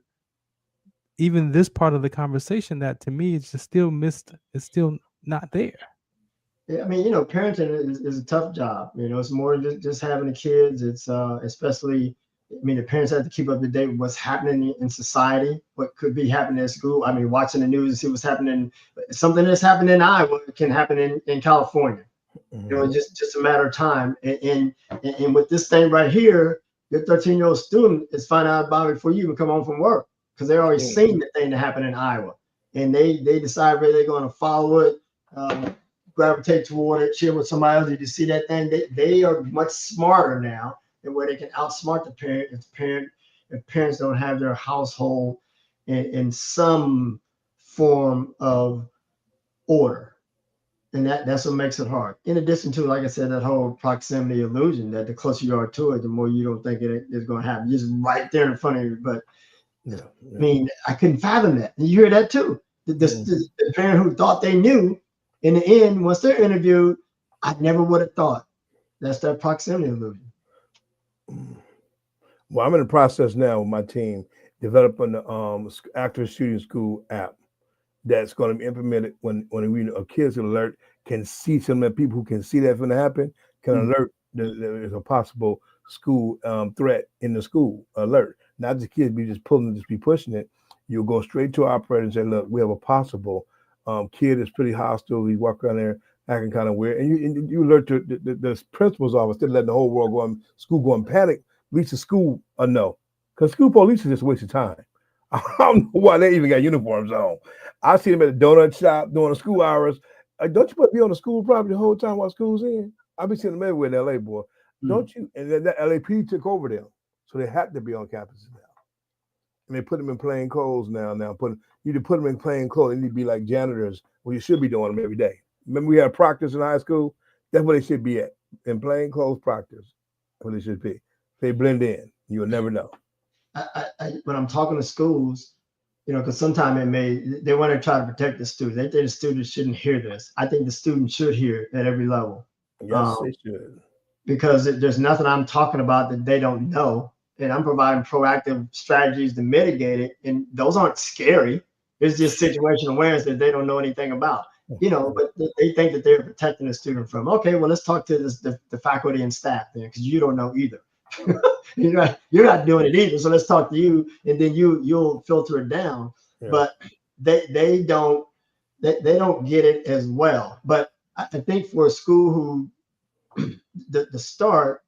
even this part of the conversation that, to me, it's just still missed. It's still not there. Yeah, I mean, parenting is a tough job. It's more than just having the kids. It's especially, the parents have to keep up to date with what's happening in society, what could be happening at school. I mean, watching the news and see what's happening. Something that's happening in Iowa can happen in California. Just a matter of time. And with this thing right here, your 13-year-old student is finding out about it before you even come home from work, because they're already seen the thing that happened in Iowa, and they decide whether they're going to follow it. gravitate toward it, share with somebody else. Did you see that thing? They are much smarter now than where they can outsmart the parent if parents don't have their household in some form of order. And that's what makes it hard. In addition to, like I said, that whole proximity illusion, that the closer you are to it, the more you don't think it is going to happen. Just right there in front of you. But I mean, I couldn't fathom that. And you hear that too. The parent who thought they knew, in the end, once they're interviewed, I never would have thought. That's that proximity illusion. Well, I'm in the process now with my team developing the active shooting school app that's going to be implemented when a kid's alert can see some of the people who can see that's going to happen can alert there's a possible school threat in the school alert. Not the kids be just pushing it. You'll go straight to our operator and say, look, we have a possible kid that's pretty hostile. He walk around there acting kind of weird. And you alert the principal's office, instead of letting the whole world go in school go in panic, at least the school know. Because school police is just a waste of time. I don't know why they even got uniforms on. I see them at the donut shop during the school hours. Don't you put me on the school property the whole time while school's in? I be seeing them everywhere in LA, boy. Don't you? And then that LAP took over them. So they had to be on campus now. And they put them in plain clothes now. You to put them in plain clothes. They need to be like janitors. Well, you should be doing them every day. Remember we had practice in high school? That's where they should be at. In plain clothes practice. That's where they should be. They blend in. You'll never know. When I'm talking to schools, because sometimes they want to try to protect the students. They think the students shouldn't hear this. I think the students should hear it at every level. Yes, they should. Because there's nothing I'm talking about that they don't know. And I'm providing proactive strategies to mitigate it. And those aren't scary. It's just situational awareness that they don't know anything about. But they think that they're protecting the student from, okay, well, let's talk to the faculty and staff then, because you don't know either. You're not doing it either. So let's talk to you, and then you'll filter it down. Yeah. But they don't get it as well. But I think for a school who the start,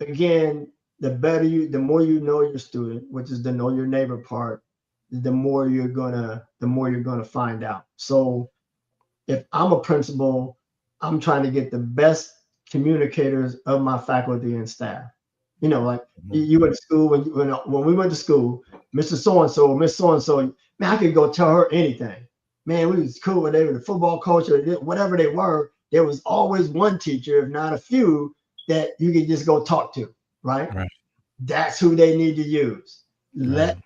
again, the more you know your student, which is the know your neighbor part, the more you're gonna find out. So if I'm a principal, I'm trying to get the best communicators of my faculty and staff. You went to school when we went to school, Mr. So-and-so, Miss So-and-so, man, I could go tell her anything. Man, we was cool when they were the football coach or whatever they were. There was always one teacher, if not a few, that you could just go talk to, right? That's who they need to use. Let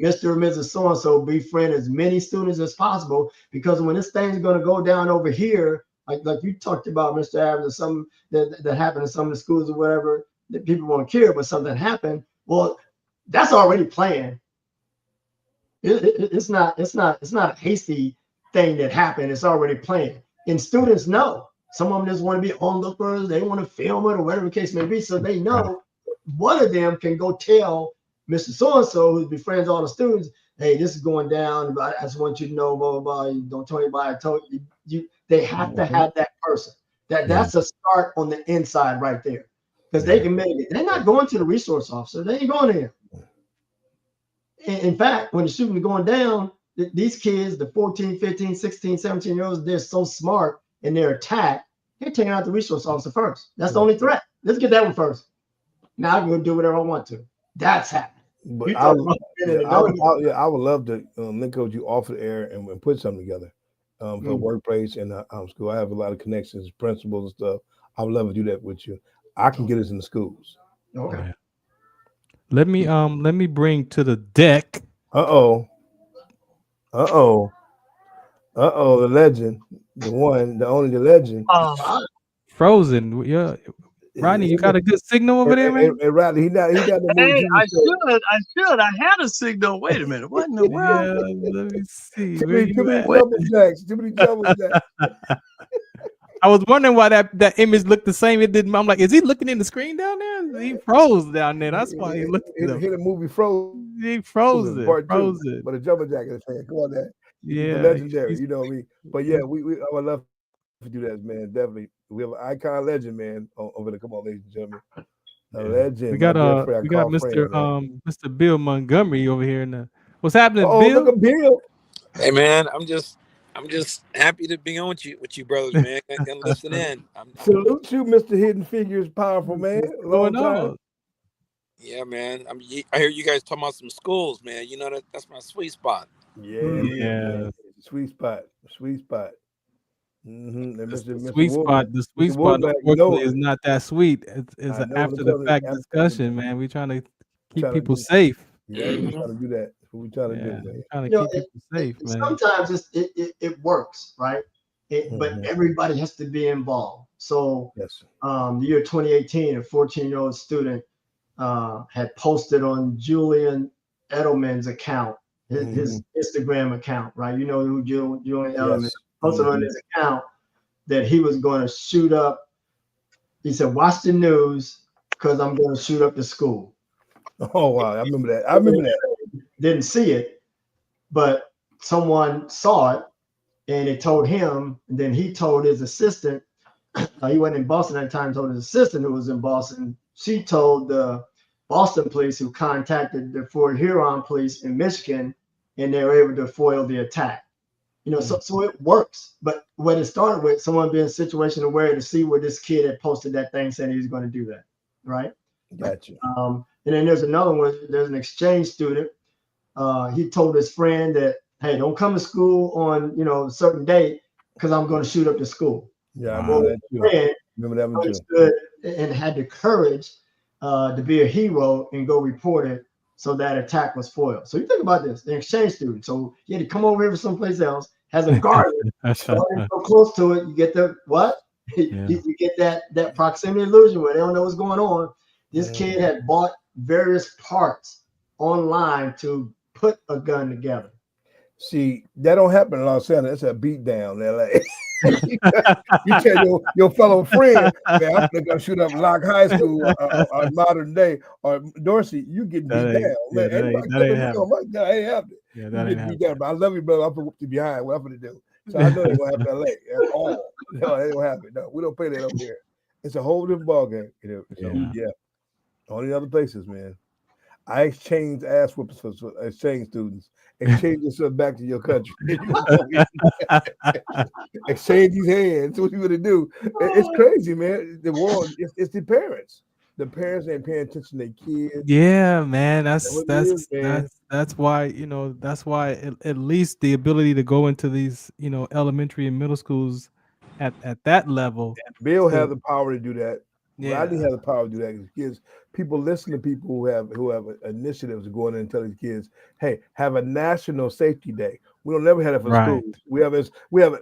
Mr. or Mrs. So-and-so befriend as many students as possible, because when this thing's going to go down over here, like you talked about, Mr. Adams, or something that happened in some of the schools or whatever that people won't care, but something happened. Well, that's already planned. It's not a hasty thing that happened. It's already planned. And students know. Some of them just want to be onlookers. They want to film it or whatever the case may be. So they know one of them can go tell Mr. So-and-so, who befriends all the students, hey, this is going down. I just want you to know, blah, blah, blah. Don't tell anybody. I told you. They have to have that person. That's a start on the inside right there. Because they can make it. They're not going to the resource officer. They ain't going there. In fact, when the shooting is going down, these kids, the 14, 15, 16, 17-year-olds, they're so smart in their attack, they're taking out the resource officer first. That's the only threat. Let's get that one first. Now I can go do whatever I want to. That's happening. But I would love to link up with you off the air and put something together for workplace and school. I have a lot of connections, principals and stuff. I would love to do that with you. I can get us in the schools. Okay. Let me bring to the deck. The legend, the one, the only, the legend. Frozen. Yeah. Rodney, you got a good signal over there, man? Hey, Rodney, he got the Hey, I should. I had a signal. Wait a minute. What in the world? Yeah, let me see. Too many double jacks. I was wondering why that image looked the same. It didn't. I'm like, is he looking in the screen down there? He froze down there. That's why he looked. Hit a movie froze. He froze it. But a double jacket fan. Come on, that. Yeah, legendary. You know what I mean? But yeah, we I would love to do that, man. Definitely, we have an icon legend, man. Over there. Come on, ladies and gentlemen. A legend. We got Mr. Bill Montgomery over here. What's happening, Bill? Look at Bill. Hey man, I'm just happy to be on with you brothers, man. And listen in. Salute you, Mr. Hidden Figures, powerful man. Long time. Yeah, man. I hear you guys talking about some schools, man. You know that's my sweet spot. Yeah. Sweet spot. Mm-hmm. The sweet spot, unfortunately, is not that sweet. It's an after the fact discussion, man. We're trying to keep people safe. Yeah, we're trying to do that. That's what we're trying to do, man. Trying to keep people safe, man. Sometimes it works, right? But everybody has to be involved. So the year 2018, a 14-year-old student had posted on Julian Edelman's account, his Instagram account, right? You know who Julian Edelman is. Posted on his account that he was going to shoot up. He said, "Watch the news because I'm going to shoot up the school." Oh wow, I remember that. Didn't see it, but someone saw it, and it told him. And then he told his assistant. He wasn't in Boston at the time. Told his assistant who was in Boston. She told the Boston police, who contacted the Fort Huron police in Michigan, and they were able to foil the attack. You know, so it works. But when it started with someone being situation aware to see where this kid had posted that thing saying he was going to do that, right? Gotcha. And then there's another one. There's an exchange student. He told his friend that, "Hey, don't come to school on a certain date because I'm going to shoot up the school." Yeah, I remember that too. Remember that one too. And had the courage to be a hero and go report it. So that attack was foiled. So you think about this, an exchange student. So he had to come over here from someplace else, has a garden, so close to it. You get the what? You get that proximity illusion where they don't know what's going on. This kid had bought various parts online to put a gun together. See, that don't happen in Los Angeles. That's a beat down in LA. You tell your fellow friend, man, I'm gonna shoot up Locke High School on modern day or Dorsey. You get beat down, man. That ain't happening. Yeah, that ain't happening. But I love you, brother. I'm gonna whoop you behind. What I'm gonna do? So I know it won't happen in LA at all. No, it won't happen. No, we don't play that over here. It's a whole different ballgame. So, only other places, man. I exchange ass whoopers for exchange students. Exchange yourself back to your country. Exchange these hands. What you gonna do? It's crazy, man. The world. It's the parents. The parents ain't paying attention to their kids. Yeah, man. That's why that's why at least the ability to go into these elementary and middle schools at that level. Bill has the power to do that. Rodney has the power to do that. Kids, people listen to people who have initiatives to go in and tell these kids, "Hey, have a national safety day." We don't never have it for schools. We have an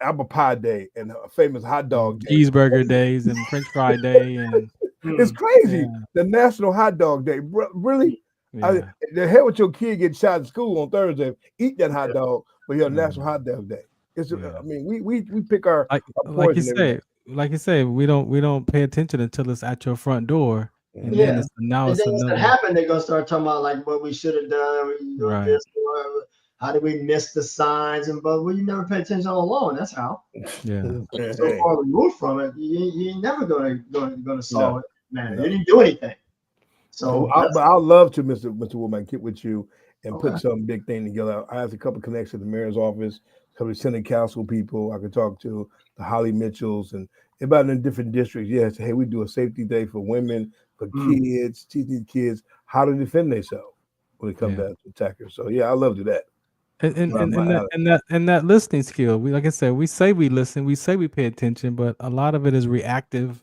apple pie day and a famous hot dog day. Cheeseburger days and French fry day and it's crazy. The National Hot Dog Day, really? The hell with your kid getting shot in school on Thursday. Eat that hot dog, but you have National Hot Dog Day. I mean, we pick our poison. Like you say, we don't pay attention until it's at your front door. And then it's announced. And then when it happen, they're gonna start talking about like what we should have done. This, how did we miss the signs? But you never pay attention all along. That's how. Yeah. So far removed from it, you ain't never gonna solve it, man. You didn't do anything. So I'd love to, Mr. Womack, get with you and put some big thing together. I have a couple of connections to the mayor's office, a couple of Senate council people I could talk to, the Holly Mitchells, and about in different districts. Yes, hey, we do a safety day for women, for kids, teaching kids how to defend themselves when it comes down to attackers. So I love to do that. And that listening skill. Like I said, we say we listen, we say we pay attention, but a lot of it is reactive.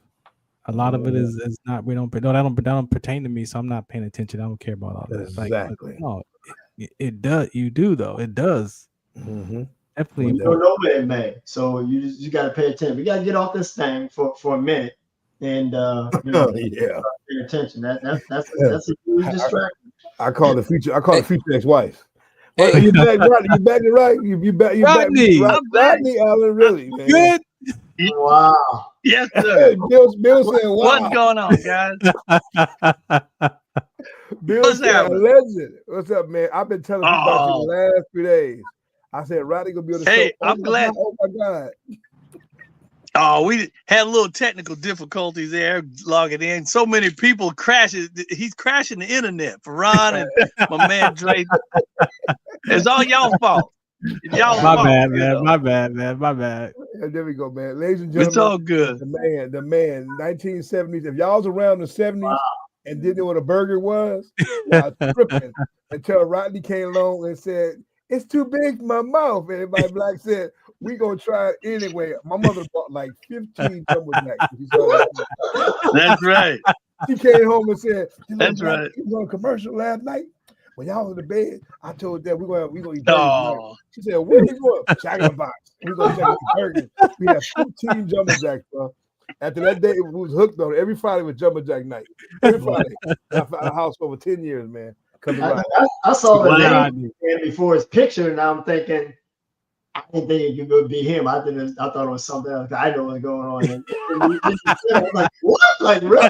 A lot of it is not. That don't pertain to me, so I'm not paying attention. I don't care about all that. Exactly. No, it does. You do though. It does. Mm-hmm. Definitely. You don't know what it may. So you got to pay attention. We got to get off this thing for a minute and pay attention. That's a huge distraction. I call the future ex-wife. Hey, you back, Rodney? You back, right? You back, Rodney. Rodney Allen, really, man. Good. Wow. Yes, sir. Bill saying, "Wow, what's going on, guys?" Bill saying, "Legend, what's up, man? I've been telling people about you the last 3 days. I said Rodney gonna be on the show. Hey, I'm glad. Oh my God. Oh, we had a little technical difficulties there logging in. So many people crashes. He's crashing the internet for Ron and my man Dre. It's all y'all fault. Y'all My fault, bad, you man. know. My bad, man. My bad. There we go, man. Ladies and gentlemen, It's all good. the man, 1970s. If y'all was around the 70s and didn't know what a burger was, y'all tripping until Rodney came along and said, "It's too big for my mouth." And everybody black said, "We gonna try it anyway." My mother bought like 15 jumbo jacks. That's right. She came home and said, That's right. He was on a commercial last night. When y'all was in the bed, I told them we gonna eat burgers tonight. She said, "Where we going?" Jack in the Box. We gonna check out the burgers. We had 15 jumbo jacks, bro. After that day, it was hooked on it. Every Friday was jumbo jack night. Every Friday. I found a house for over 10 years, man. I saw the name before his picture, and I'm thinking, I didn't think it would be him. I thought it was something else. I know what's going on. And I was like, what? Like, really?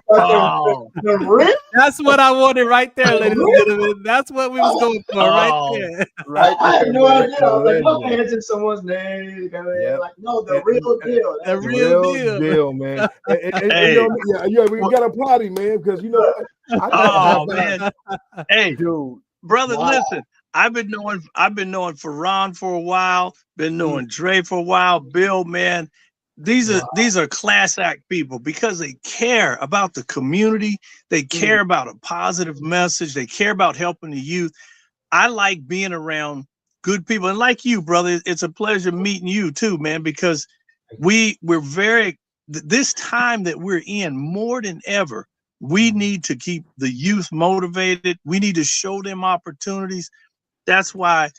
The real? That's what I wanted right there, ladies and gentlemen. That's what we was going for right there. Right. I had no idea. I was like, no, mention someone's name. Like, no, the real deal. The real deal, man. We got a party, man, because you know what? Man. Hey, dude, brother, listen. I've been knowing Farron for a while, been knowing Dre for a while, Bill, man. These are class act people because they care about the community, they care about a positive message, they care about helping the youth. I like being around good people. And like you, brother, it's a pleasure meeting you too, man, because we're this time that we're in more than ever, we need to keep the youth motivated. We need to show them opportunities. That's why,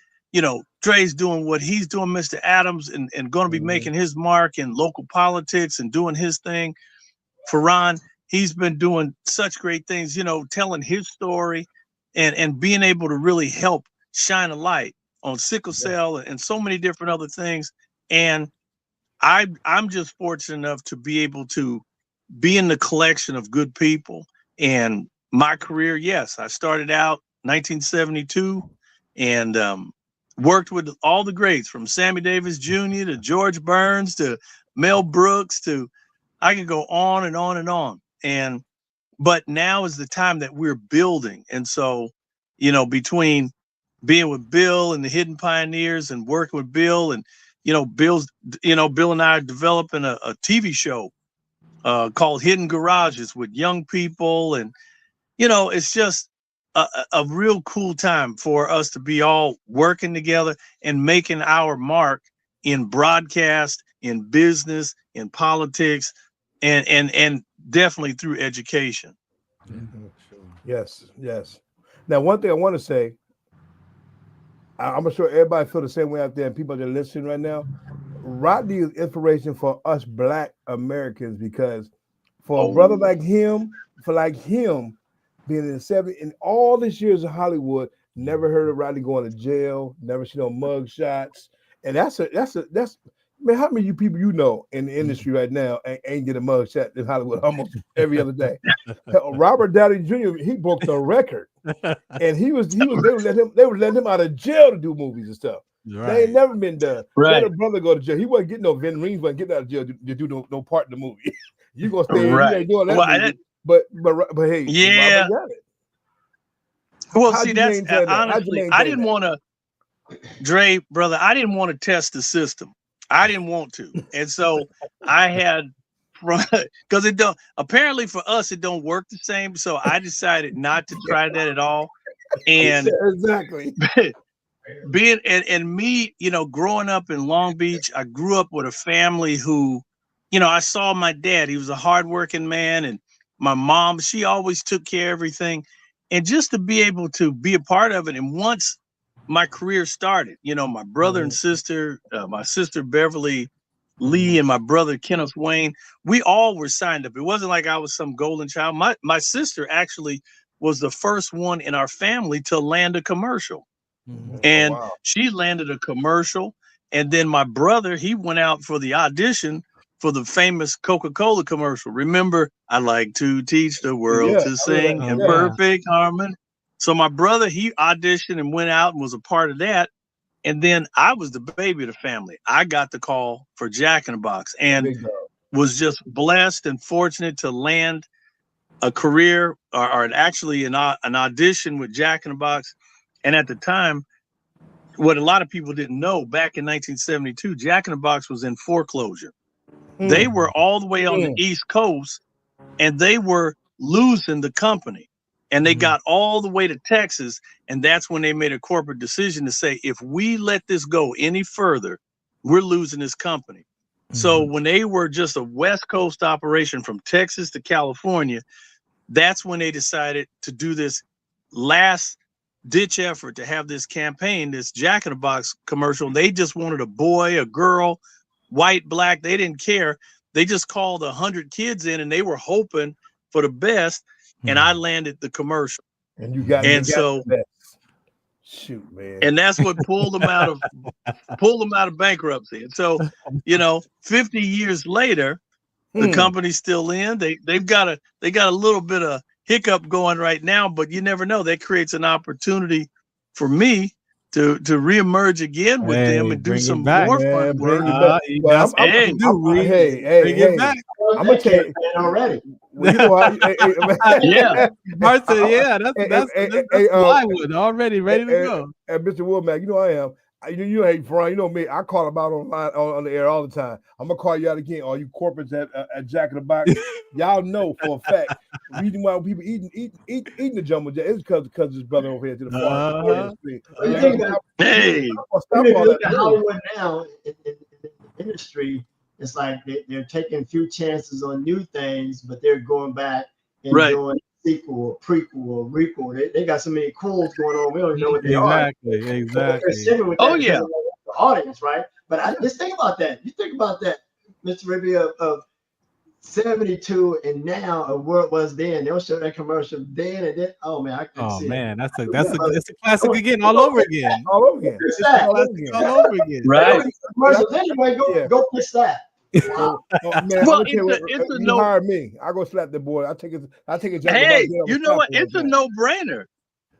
Dre's doing what he's doing, Mr. Adams, and going to be making his mark in local politics and doing his thing. Farron, he's been doing such great things, telling his story and being able to really help shine a light on sickle cell and so many different other things. And I'm just fortunate enough to be able to be in the collection of good people. And my career, yes, I started out 1972 and worked with all the greats from Sammy Davis Jr. to George Burns to Mel Brooks to, I can go on and on and on. But now is the time that we're building. And so, between being with Bill and the Hidden Pioneers and working with Bill and, Bill and I are developing a TV show called Hidden Garages with young people. And, it's just a real cool time for us to be all working together and making our mark in broadcast, in business, in politics, and definitely through education. Yes. Now, one thing I want to say, I'm sure everybody feel the same way out there, and people that are listening right now. Rodney is inspiration for us Black Americans because for a brother like him, being in the 70s and all these years in Hollywood, never heard of Rodney going to jail, never seen no mug shots, and that's man. How many people in the industry right now ain't get a mug shot in Hollywood almost every other day? Robert Downey Jr. he broke the record, and they would let him out of jail to do movies and stuff. Right. They ain't never been done. Let a brother go to jail. He wasn't getting no Vin Reams, wasn't getting out of jail to do no part in the movie. You gonna stay in, you ain't doing that movie. But hey, yeah. Robert got it. Well, see, that's honestly, I didn't want to, Dre, brother, I didn't want to test the system. I didn't want to. And so I had, because it don't, apparently for us, it don't work the same. So I decided not to try that at all. And exactly. Being, and me, growing up in Long Beach, I grew up with a family who, I saw my dad, he was a hardworking man, and my mom, she always took care of everything. And just to be able to be a part of it. And once my career started, my brother and sister, my sister Beverly Lee and my brother Kenneth Wayne, we all were signed up. It wasn't like I was some golden child. My sister actually was the first one in our family to land a commercial. And she landed a commercial. And then my brother, he went out for the audition for the famous Coca-Cola commercial. Remember, I like to teach the world to sing in perfect harmony. So my brother, he auditioned and went out and was a part of that. And then I was the baby of the family. I got the call for Jack in the Box and was just blessed and fortunate to land a career or actually an audition with Jack in the Box. And at the time, what a lot of people didn't know, back in 1972, Jack in the Box was in foreclosure. They were all the way on the East Coast, and they were losing the company. And they got all the way to Texas, and that's when they made a corporate decision to say, if we let this go any further, we're losing this company. So when they were just a West Coast operation from Texas to California, that's when they decided to do this last ditch effort to have this campaign, this Jack in the Box commercial. They just wanted a boy, a girl, white, black. They didn't care. They just called 100 kids in, and they were hoping for the best. And I landed the commercial. And you got the best. Shoot, man. And that's what pulled them out of bankruptcy. And so, 50 years later, the company's still in. They got a little bit of hiccup going right now, but you never know. That creates an opportunity for me to reemerge again with them and do some more fun work. Bring it back. I'm gonna tell you already. Well, you know how, yeah, Martha, yeah, that's plywood already ready to go. And Mr. Womack, you know I am. You ain't Farron, you know me. I call them out on the air all the time. I'm gonna call you out again. All you corporates at Jack in the Box, y'all know for a fact the reason why people eating the jumbo jet is because his brother over here to the farm. Hey, look at Hollywood now in the industry. It's like they're taking a few chances on new things, but they're going back and doing sequel or prequel or requel. They got so many quels going on. We don't even know what they are. Exactly. Oh yeah. The audience, right? But just think about that. You think about that, Mr. Rippy, of 72 and now of where it was then. They'll show that commercial then and then. Oh man, I can see. Oh man, that's a classic again, all over again. All over again. All over again. Right. Commercial anyway. Go fix that. Wow. Man, well, you hire me. I go slap the boy. I take it. Hey, you know what? It's a no-brainer.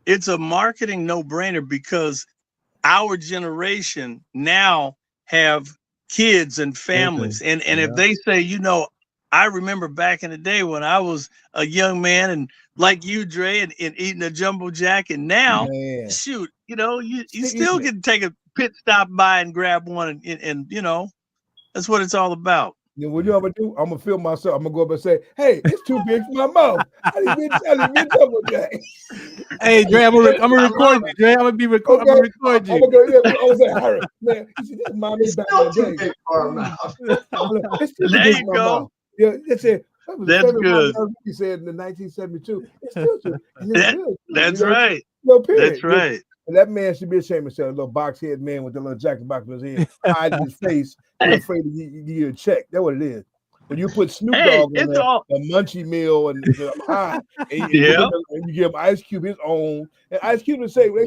It's a marketing no-brainer because our generation now have kids and families, and if they say, I remember back in the day when I was a young man and like you, Dre, and eating a jumbo jack, and now, shoot, you still get to take a pit stop by and grab one, and that's what it's all about. Then what you ever do? I'm gonna film myself. I'm gonna go up and say, "Hey, it's too big for my mouth. I didn't get double jack." Hey, Dre, I'm gonna record you. Dre, I'm gonna be recording. I'm gonna record you. I'm gonna go. I was like, "Harry, man, you see, this mommy back in the day." There you go. Yeah, that's it. That's good. He said in the 1972. It's still too. That's right. No, period. That's right. And that man should be ashamed of himself. A little box-head man with the little jacket box on his head, hiding his face, and afraid to give you a check. That's what it is. When you put Snoop Dogg in there, a munchie meal, and high, and you give him Ice Cube his own, and Ice Cube would say, when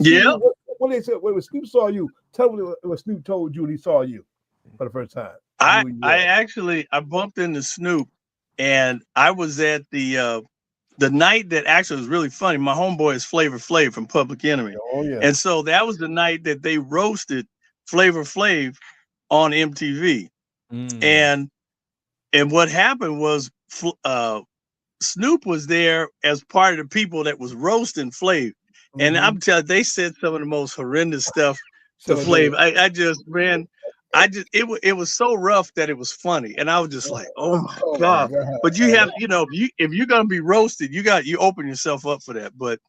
they said, when Snoop saw you, tell me what Snoop told you when he saw you for the first time. I bumped into Snoop, and I was at the night that actually was really funny. My homeboy is Flavor Flav from Public Enemy. Oh, yeah. And so that was the night that they roasted Flavor Flav on MTV. And what happened was Snoop was there as part of the people that was roasting Flav. And I'm telling you, they said some of the most horrendous stuff to Flav. It was so rough that it was funny, and I was just like, "Oh my god!" But you have, if you're gonna be roasted, you open yourself up for that. But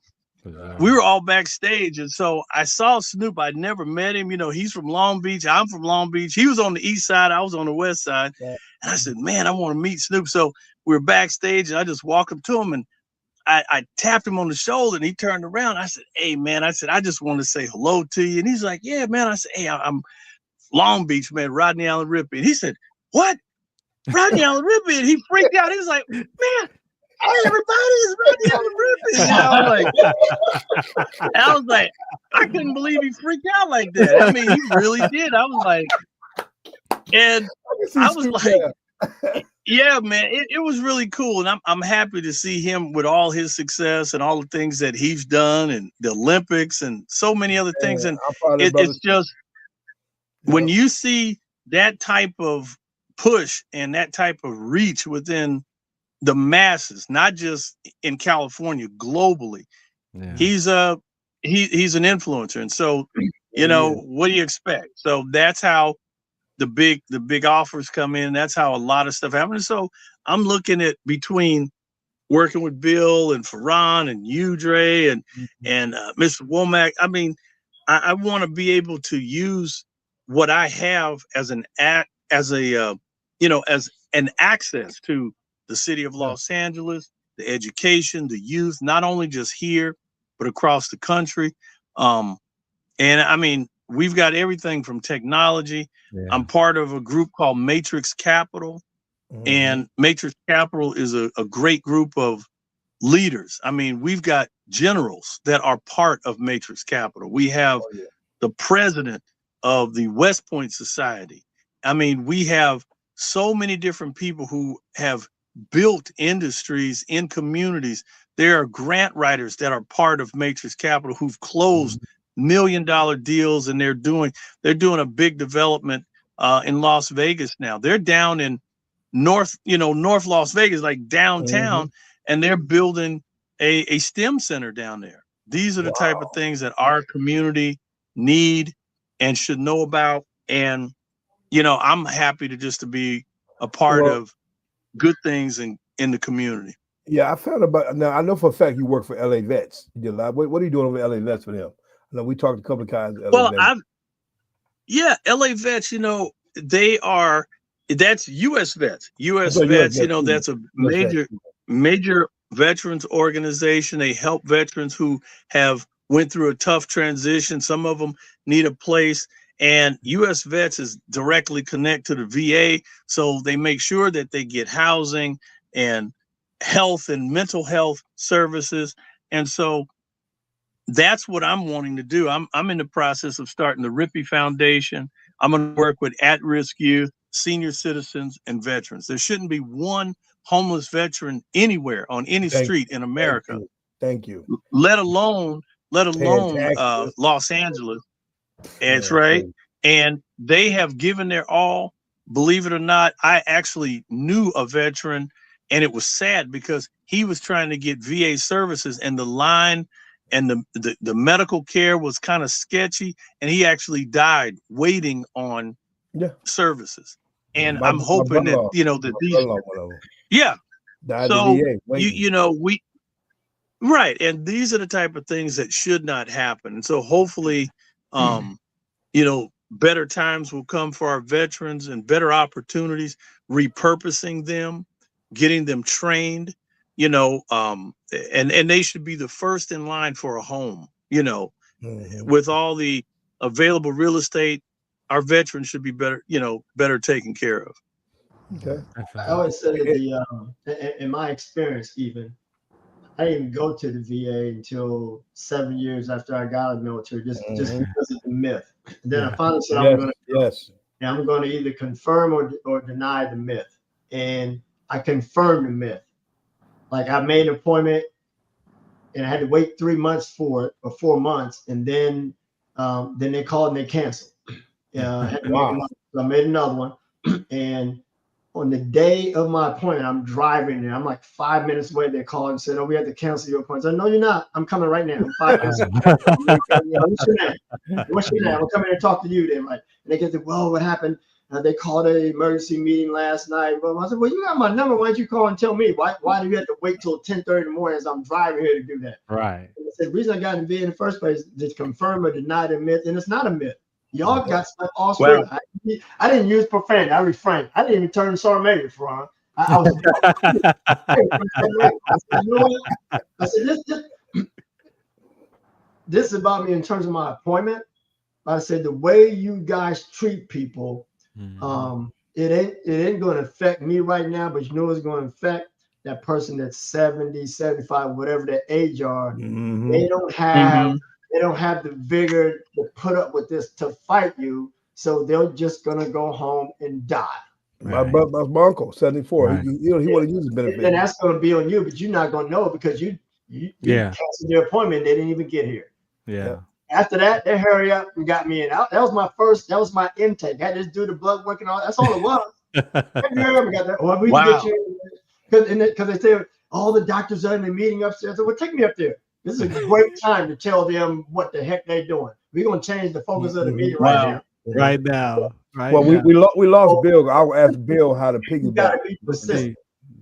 we were all backstage, and so I saw Snoop. I'd never met him. He's from Long Beach. I'm from Long Beach. He was on the east side. I was on the west side. And I said, "Man, I want to meet Snoop." So we were backstage, and I just walked up to him, and I tapped him on the shoulder, and he turned around. I said, "Hey, man," I said, "I just want to say hello to you." And he's like, "Yeah, man." I said, "Hey, I'm Long Beach, man, Rodney Allen Rippy." And he said, "What? Rodney Allen Rippy?" And he freaked out. He was like, "Man, everybody is Rodney Allen Rippy." And I was like, I couldn't believe he freaked out like that. I mean, he really did. I was like, yeah, man, it was really cool. And I'm happy to see him with all his success and all the things that he's done and the Olympics and so many other things. And it's just, when you see that type of push and that type of reach within the masses, not just in California, globally, he's an influencer. And so You know, what do you expect? So that's how the big offers come in. That's how a lot of stuff happens. So I'm looking at between working with Bill and Farron and you, Dre, and Mr. Womack. I mean, I want to be able to use what I have as an access to the city of Los Angeles, the education, the youth, not only just here, but across the country. And I mean, we've got everything from technology. Yeah. I'm part of a group called Matrix Capital. And Matrix Capital is a great group of leaders. I mean, we've got generals that are part of Matrix Capital. We have the president of the West Point Society. I mean, we have so many different people who have built industries in communities. There are grant writers that are part of Matrix Capital who've closed $1 million deals, and they're doing a big development in Las Vegas now. They're down in North Las Vegas, like downtown, and they're building a STEM center down there. These are the type of things that our community need and should know about. And, you know, I'm happy to be a part of good things in the community. Yeah, I found about now. I know for a fact you work for LA Vets. You did a lot. What are you doing over LA Vets for them? I know we talked a couple of times. LA Vets. LA Vets. You know, that's U.S. Vets. U.S. Vets. You know, that's a major veterans organization. They help veterans who have went through a tough transition. Some of them need a place. And U.S. Vets is directly connected to the VA, so they make sure that they get housing and health and mental health services. And so that's what I'm wanting to do. I'm in the process of starting the Rippy Foundation. I'm going to work with at-risk youth, senior citizens, and veterans. There shouldn't be one homeless veteran anywhere on any street in America. Thank you. Let alone Los Angeles. That's right. And they have given their all. Believe it or not, I actually knew a veteran, and it was sad because he was trying to get VA services, and the line and the medical care was kind of sketchy, and he actually died waiting on services. And I'm hoping that, you know, that these, so you know, right. And these are the type of things that should not happen. And so hopefully, you know, better times will come for our veterans and better opportunities, repurposing them, getting them trained, you know, and they should be the first in line for a home, you know, with all the available real estate. Our veterans should be better taken care of. Okay. I always say that in my experience, even, I didn't even go to the VA until 7 years after I got out of the military, just because of the myth. And then I finally said I'm going to either confirm or deny the myth. And I confirmed the myth. Like, I made an appointment and I had to wait 3 months for it, or 4 months, and then they called and they canceled. I made another one, and on the day of my appointment, I'm driving and I'm like 5 minutes away. They called and said, "Oh, we have to cancel your appointment." I said, "No, you're not. I'm coming right now. I'm 5 minutes away." What's your name? What's your name? I'm coming and talk to you then. Like, and they get to, "Well, what happened? They called an emergency meeting last night." Well, I said, "Well, you got my number. Why don't you call and tell me? Why do you have to wait till 10:30 in the morning as I'm driving here to do that?" Right. And I said, the reason I got in VA in the first place is to confirm or deny the myth, and it's not a myth. Y'all got stuff all straight. I didn't use profanity. I refrained. I didn't even turn Sarmated for on. I was. I said, this is about me in terms of my appointment. I said, the way you guys treat people, it ain't going to affect me right now, but you know it's going to affect that person that's 70, 75, whatever their age are. They don't have. They don't have the vigor to put up with this, to fight you, so they're just gonna go home and die. My uncle, 74. Right. He want to use his benefit. And that's gonna be on you, but you're not gonna know because you canceled your appointment. They didn't even get here. Yeah. After that, they hurry up and got me in. That was my intake. I had to do the blood work and all. That's all it was. Get you because they say all the doctors are in the meeting upstairs. I said, "Well, take me up there. This is a great time to tell them what the heck they're doing. We're gonna change the focus of the meeting right now. Right now. Right well, now. we lost Bill. I'll ask Bill how to You gotta piggyback. be persistent.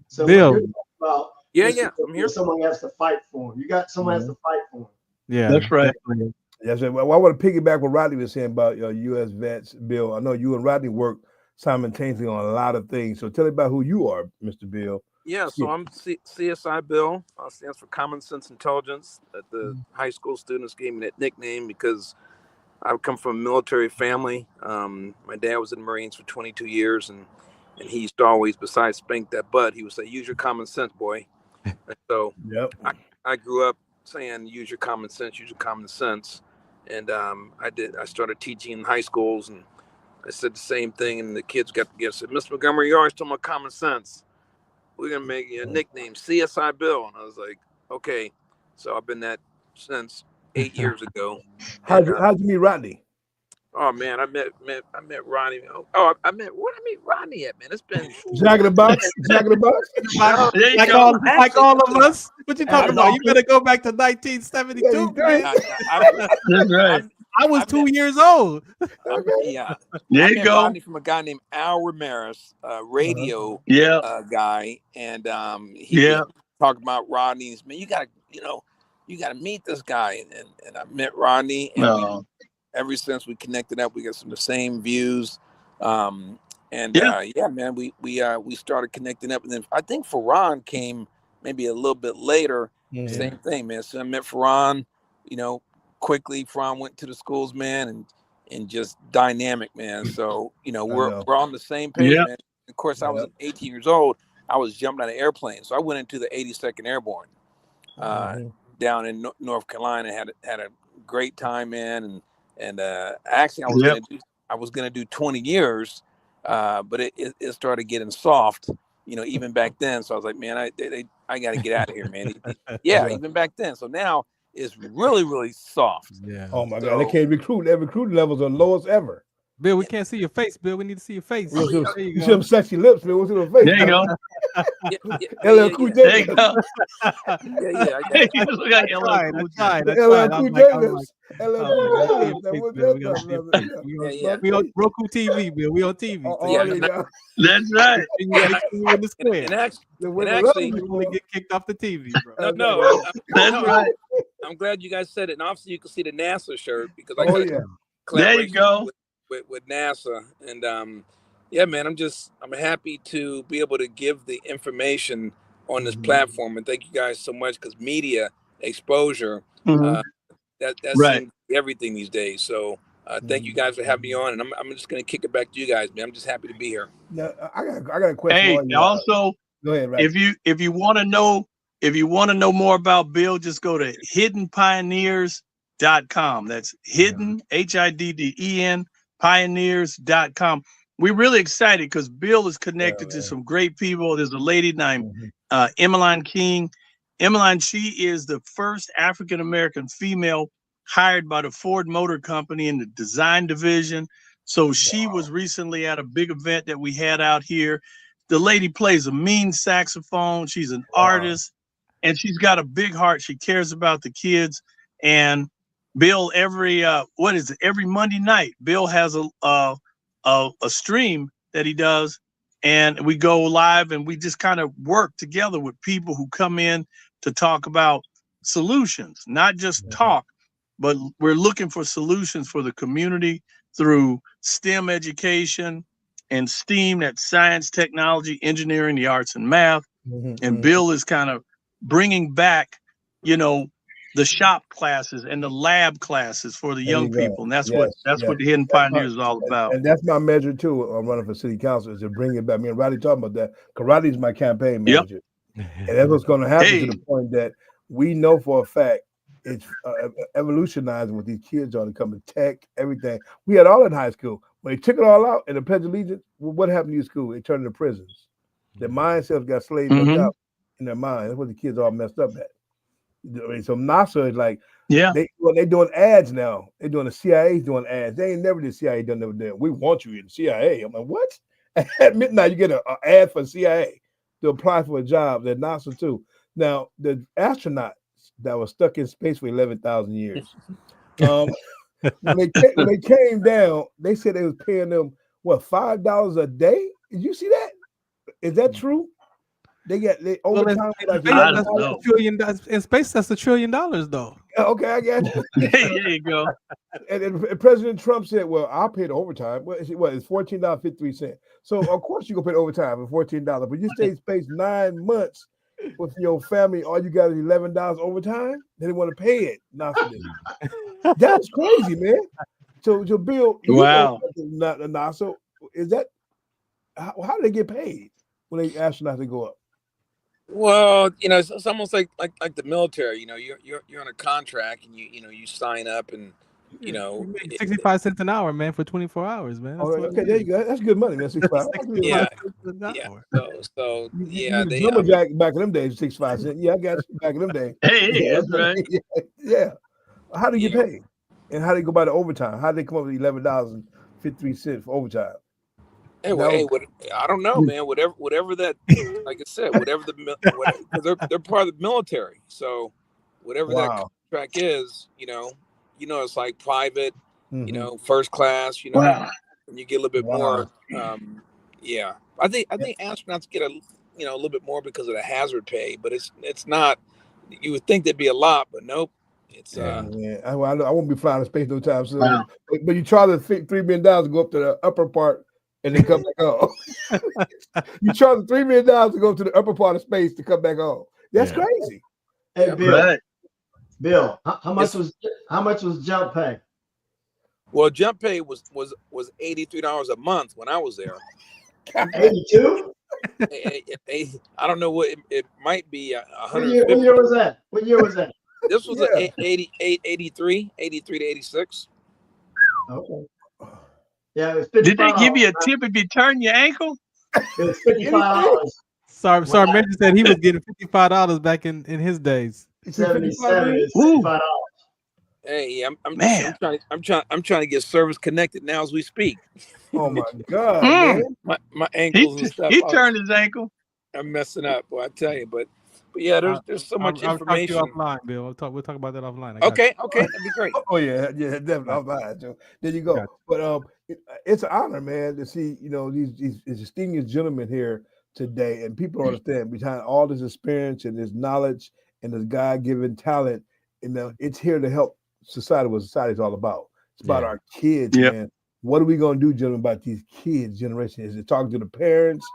So Bill. what you're talking about Yeah, I'm here. someone has to fight for him. Someone has to fight for him. Yeah, that's right. Definitely. Yes, well, I want to piggyback what Rodney was saying about U.S. vets, Bill. I know you and Rodney work simultaneously on a lot of things. So tell me about who you are, Mr. Bill. Yeah, so I'm CSI Bill. Stands for Common Sense Intelligence. At the high school students gave me that nickname because I come from a military family. My dad was in the Marines for 22 years, and he used to always, besides spank that butt, he would say, "Use your common sense, boy." And so I grew up saying, "Use your common sense, use your common sense." And I started teaching in high schools, and I said the same thing, and the kids got together and said, "Mr. Montgomery, you always talking about common sense. We're gonna make you a nickname, CSI Bill." And I was like, "Okay." So I've been that since 8 years ago. How'd you meet Rodney? Oh man, I met Rodney. Oh, I met Rodney at, man. It's been Jack in the Box. Jack in the Box. Like all of us. What you talking about? You better go back to 1972. That's right. I was 2 years old. Yeah. There I you met go. Rodney from a guy named Al Ramirez, radio guy, and he was talking about Rodney's. Man, you gotta meet this guy, and I met Rodney, and ever since we connected up, we got some of the same views. Man, we started connecting up, and then I think Farron came maybe a little bit later. Same thing, man. So I met Farron, quickly. Farron went to the schools, man, and just dynamic, man. So we're on the same page, man. Of course, I was 18 years old. I was jumping out of airplanes, so I went into the 82nd Airborne down in North Carolina. Had a great time, man, and actually I was gonna do 20 years, but it started getting soft, even back then. So I was like, man, I got to get out of here, man. Even back then. So now it's really, really soft. Yeah. Oh my God, they can't recruit. Their recruiting levels are lowest ever. Bill, we can't see your face, Bill. We need to see your face. You see them sexy lips, Bill. What's in the face? There you go. LL Cool J. There you go. I tried. LL Cool J lips. We on Roku TV, Bill. We on TV. That's right. In the square. And actually, we get kicked off the TV, bro. No, that's right. I'm glad you guys said it. And obviously, you can see the NASA shirt because I got there you go. With NASA, and man, I'm happy to be able to give the information on this platform, and thank you guys so much because media exposure that's everything these days. So thank you guys for having me on, and I'm just gonna kick it back to you guys, man. I'm just happy to be here. Now, I got a question. Hey, also, go ahead, right. if you want to know more about Bill, just go to hiddenpioneers.com. That's hidden HIDDEN pioneers.com. We're really excited because Bill is connected to some great people. There's a lady named Emmeline King. Emmeline, she is the first African-American female hired by the Ford Motor Company in the design division. So she was recently at a big event that we had out here. The lady plays a mean saxophone. She's an artist, and she's got a big heart. She cares about the kids. And Bill, every Monday night, Bill has a stream that he does, and we go live, and we just kind of work together with people who come in to talk about solutions, not just talk, but we're looking for solutions for the community through STEM education and STEAM, that's science, technology, engineering, the arts, and math. And Bill is kind of bringing back, the shop classes and the lab classes for the young people. And that's what the Hidden Pioneers is all about. And that's my measure too. I'm running for city council is to bring it back. Me and Rodney talking about that. Because Rodney's my campaign manager. And that's what's going to happen to the point that we know for a fact it's evolutionizing with these kids on to come to tech, everything. We had all in high school. When they took it all out in the Pledge of Allegiance, what happened to your school? They turned into prisons. Their mindsets got slaved out in their mind. That's what the kids all messed up at. So NASA is like, they're doing ads now. They're doing the CIA's doing ads. They ain't never did CIA done never did. We want you in the CIA. I'm like, what? At midnight, you get an ad for CIA to apply for a job at NASA too. Now, the astronauts that was stuck in space for 11,000 years, when they came down, they said they was paying them what $5 a day. Did you see that? Is that true? They overtime in space, that's $1 trillion though. Okay, I guess. There you go. And President Trump said, "Well, I'll pay the overtime. It's $14.53. So of course you gonna pay the overtime for $14, but you stay in space 9 months with your family. All you got is $11 overtime. They didn't want to pay it. That's crazy, man. So Bill, wow. Not NASA. Is that how do they get paid when they astronauts they go up? Well, it's almost like the military. You're on a contract, and you sign up, and you make 65 cents an hour, man, for 24 hours, man. That's okay, there you go. That's good money, man. 65. Yeah. So Lumberjack back in them days, 65 cents. Yeah, I got you back in them days. Hey, that's right. Yeah. How do you get paid? And how do they go by the overtime? How do they come up with $11.53 for overtime? I don't know, man. Whatever that, like I said, whatever they're part of the military. So whatever that contract is, it's like private, first class, and you get a little bit more. Yeah, I think astronauts get a little bit more because of the hazard pay, but it's not. You would think there'd be a lot, but nope. It's I won't be flying in space no time soon. Wow. But you charge $3 million to go up to the upper part. And then come back home. You charge $3 million to go to the upper part of space to come back home. That's crazy. Hey, Bill, how much was jump pay? Well, jump pay was $83 a month when I was there. 82? I don't know what it might be. What year was that? This was 83 to 86. Okay. Yeah, it was Did they give you a tip if you turn your ankle? It was $55. Sorry, Mention said he was getting $55 back in his days. 77 is $55. Hey, I'm trying to get service connected now as we speak. Oh my God, man. My ankles and stuff. He turned his ankle. I'm messing up, boy, I tell you, but yeah, there's so much information. I'll talk to you offline, Bill. We'll talk about that offline. Okay, that'd be great. Oh yeah, definitely offline. So there you go. But it's an honor, man, to see these distinguished gentlemen here today, and people understand behind all this experience and this knowledge and this God-given talent. It's here to help society. What society is all about. It's about our kids, man. What are we going to do, gentlemen, about these kids' generation? Is it talking to the parents?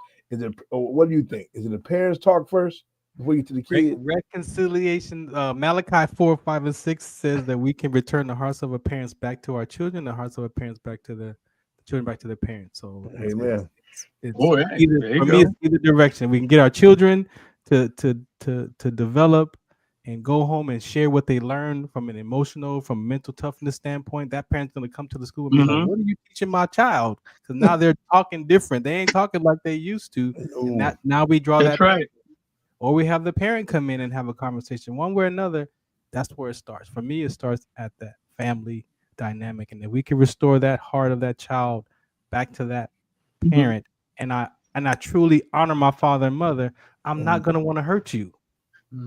What do you think? Is it the parents talk first before you get to the kids? Reconciliation. Malachi 4, 5, and 6 says that we can return the hearts of our parents back to our children, the hearts of our parents back to the children back to their parents. So, amen. For me, it's either direction. We can get our children to develop and go home and share what they learned from an emotional, from mental toughness standpoint. That parent's going to come to the school and be like, what are you teaching my child? Because now they're talking different. They ain't talking like they used to. And now we draw that. Right. Or we have the parent come in and have a conversation. One way or another, that's where it starts. For me, it starts at that family dynamic. And if we can restore that heart of that child back to that parent, and I truly honor my father and mother, I'm not going to want to hurt you.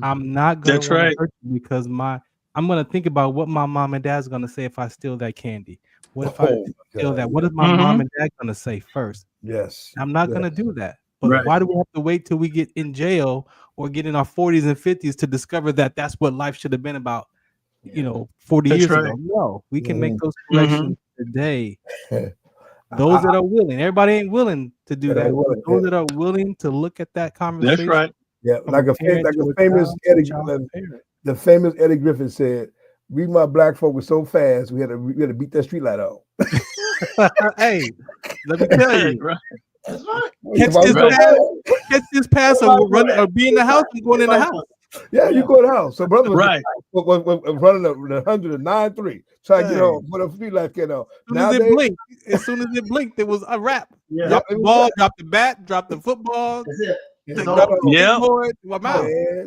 I'm not going to hurt you because I'm going to think about what my mom and dad's going to say if I steal that candy. What if I steal that? What is my mom and dad going to say first? Yes. I'm not going to do that. But why do we have to wait till we get in jail or get in our 40s and 50s to discover that that's what life should have been about, 40 years ago? No, we can make those corrections today. Those that are willing. Everybody ain't willing to do that. Those that are willing to look at that conversation. That's right. Yeah, like a famous the famous Eddie Griffin said, "We my black folk were so fast, we had to beat that street light on." Hey, let me tell you. That's right. Catch this pass or be in the house and going in the house. Yeah, you go to the house. So brother was running the 109.3, trying to get home when the street light came on. As soon as it blinked, it was a wrap. Yeah. Drop the ball, drop the bat, drop the football. That's it.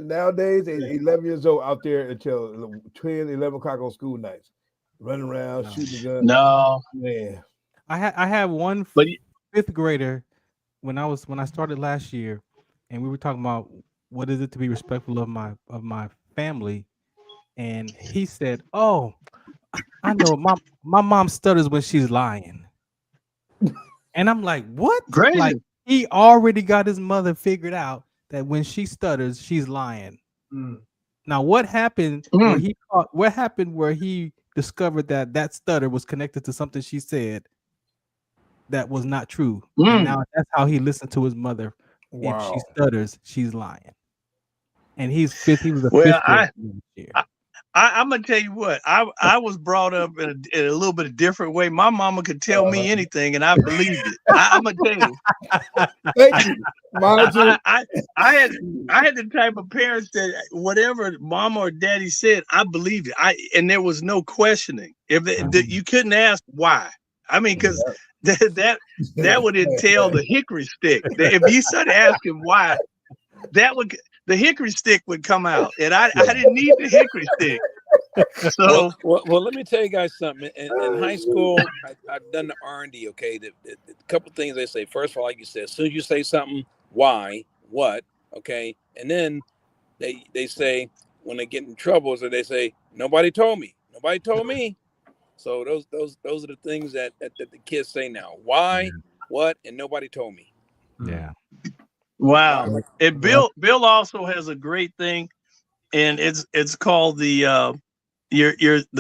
Nowadays, 11 years old out there until 10, 11 o'clock on school nights, running around, shooting the gun. No, man. I had one fifth grader when I started last year, and we were talking about what is it to be respectful of my family, and he said, "Oh, I know my mom stutters when she's lying. And I'm like, what? Crazy. Like, he already got his mother figured out that when she stutters, she's lying. Now, what happened where he discovered that stutter was connected to something she said that was not true. And now that's how he listened to his mother. If she stutters, she's lying. And he was a fifth grade. I'm gonna tell you what, I was brought up in a little bit of different way. My mama could tell me anything, and I believed it. I'm gonna tell you. Thank you. I had the type of parents that whatever mama or daddy said, I believed it. And there was no questioning. You couldn't ask why. I mean, because that would entail the hickory stick. If you started asking why, the hickory stick would come out, and I didn't need the hickory stick. So, well, let me tell you guys something. In high school, I've done the R&D. Okay, the couple things they say. First of all, like you said, as soon as you say something, why, what, okay, and then they say when they get in trouble, so they say nobody told me. So those are the things that the kids say now. Why, what, and nobody told me. Yeah. Wow. And Bill also has a great thing, and it's called the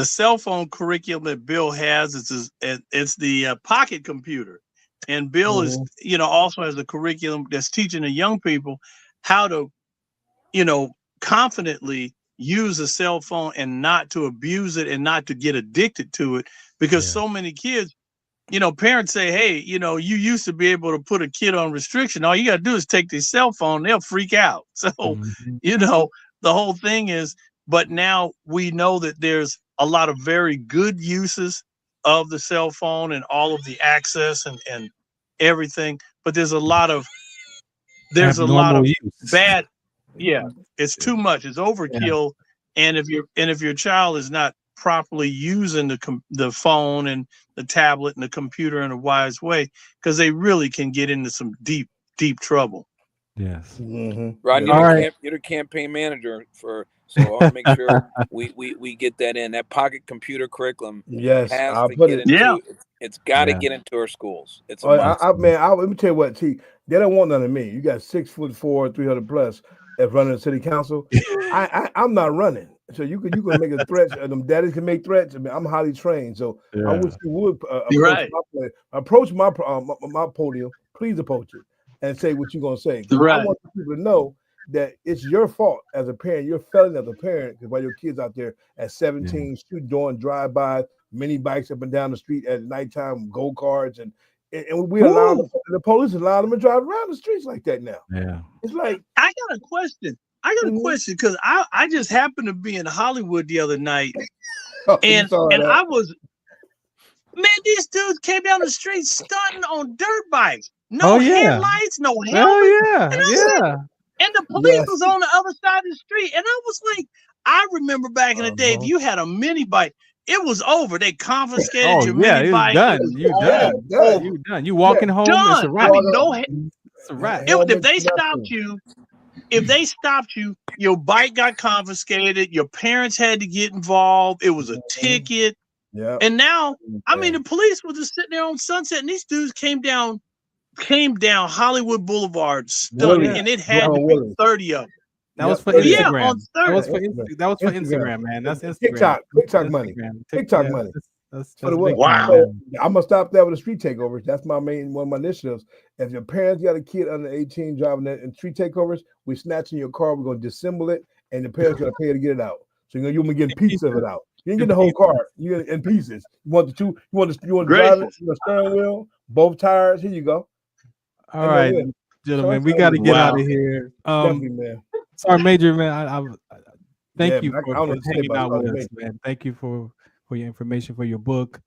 cell phone curriculum that Bill has. It's the pocket computer, and Bill is also has a curriculum that's teaching the young people how to confidently use a cell phone and not to abuse it and not to get addicted to it, because so many kids, parents say, hey, you used to be able to put a kid on restriction. All you got to do is take their cell phone, they'll freak out. So, the whole thing is, but now we know that there's a lot of very good uses of the cell phone and all of the access and everything. But there's a lot of bad. Yeah, it's too much. It's overkill. And if your child is not properly using the phone and the tablet and the computer in a wise way, because they really can get into some deep trouble. Yes. Rodney, you're the campaign manager so I want to make sure we get that in. That pocket computer curriculum has to get into. It's got to get into our schools. It's a must. let me tell you what. See, they don't want none of me. You got 6'4", 300 plus as running the city council. I'm not running. So you can make a threat. Them daddies can make threats. I mean, I'm highly trained. So I wish you would approach my podium. Please approach it and say what you're gonna say. I want people to know that it's your fault as a parent. You're failing as a parent because while your kids out there at 17 shooting, doing drive-by, mini bikes up and down the street at nighttime, go-karts, and we allow the police allow them to drive around the streets like that now. Yeah, it's like I got a question because I just happened to be in Hollywood the other night, and I was, man, these dudes came down the street stunting on dirt bikes, no headlights, no helmet. And the police was on the other side of the street, and I was like, I remember back in the day, if you had a mini bike, it was over. They confiscated your mini bike. You done. You walking home. It's a wrap. I mean, it's a wrap. If they stopped you, your bike got confiscated. Your parents had to get involved. It was a ticket. Yeah. And now, I mean, the police were just sitting there on Sunset, and these dudes came down Hollywood Boulevard, and it had to be 30 of them. That was for Instagram. That was for Instagram, man. That's Instagram. TikTok money. TikTok money. Wow. I'm gonna stop that with the street takeovers. That's one of my initiatives. If your parents got a kid under 18 driving that in street takeovers, we snatching your car. We're gonna disassemble it, and the parents gotta pay to get it out. So you're gonna get pieces of it out. You didn't get the whole car. You get it in pieces. You want to drive it, the steering wheel, both tires. Here you go. All right, gentlemen, we got to get out of here. Definitely, man. Sorry, Major, man. Thank you for hanging out with us, man. Thank you for your information, for your book,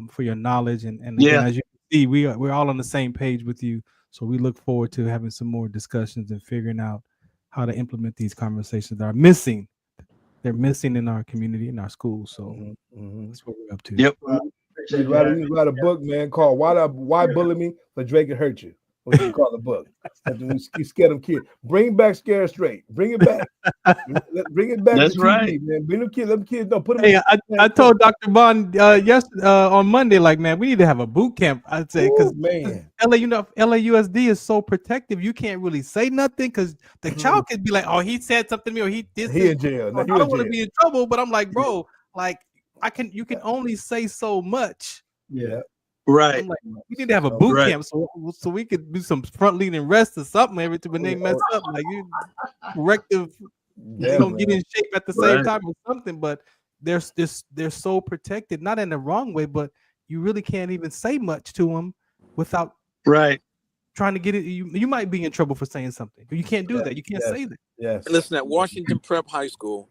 for your knowledge, and again, as you can see, we're all on the same page with you. So we look forward to having some more discussions and figuring out how to implement these conversations that are missing. They're missing in our community, in our schools. So that's what we're up to. Yep. You write a book, man, called "Why Bully Me? But Drake Can Hurt You." What you call the book? We scare them kids. Bring back Scare Straight. Bring it back. Bring it back. That's to TV, right, man. Bring them kids. Them kids. No, put them. Hey, I told Dr. Bond on Monday, like, man, we need to have a boot camp. I'd say because LAUSD is so protective. You can't really say nothing because the child could be like, "Oh, he said something to me, or he did." He in jail. No, I don't want to be in trouble, but I'm like, bro, like, you can only say so much. Yeah. Right. I'm like, we need to have a boot camp so we could do some front leaning rest or something every time when they mess up, like you corrective. You don't get in shape at the same time or something, but they're so protected, not in the wrong way, but you really can't even say much to them without trying to get it. You might be in trouble for saying something, but you can't do that. You can't say that. Yes. Listen, at Washington Prep High School,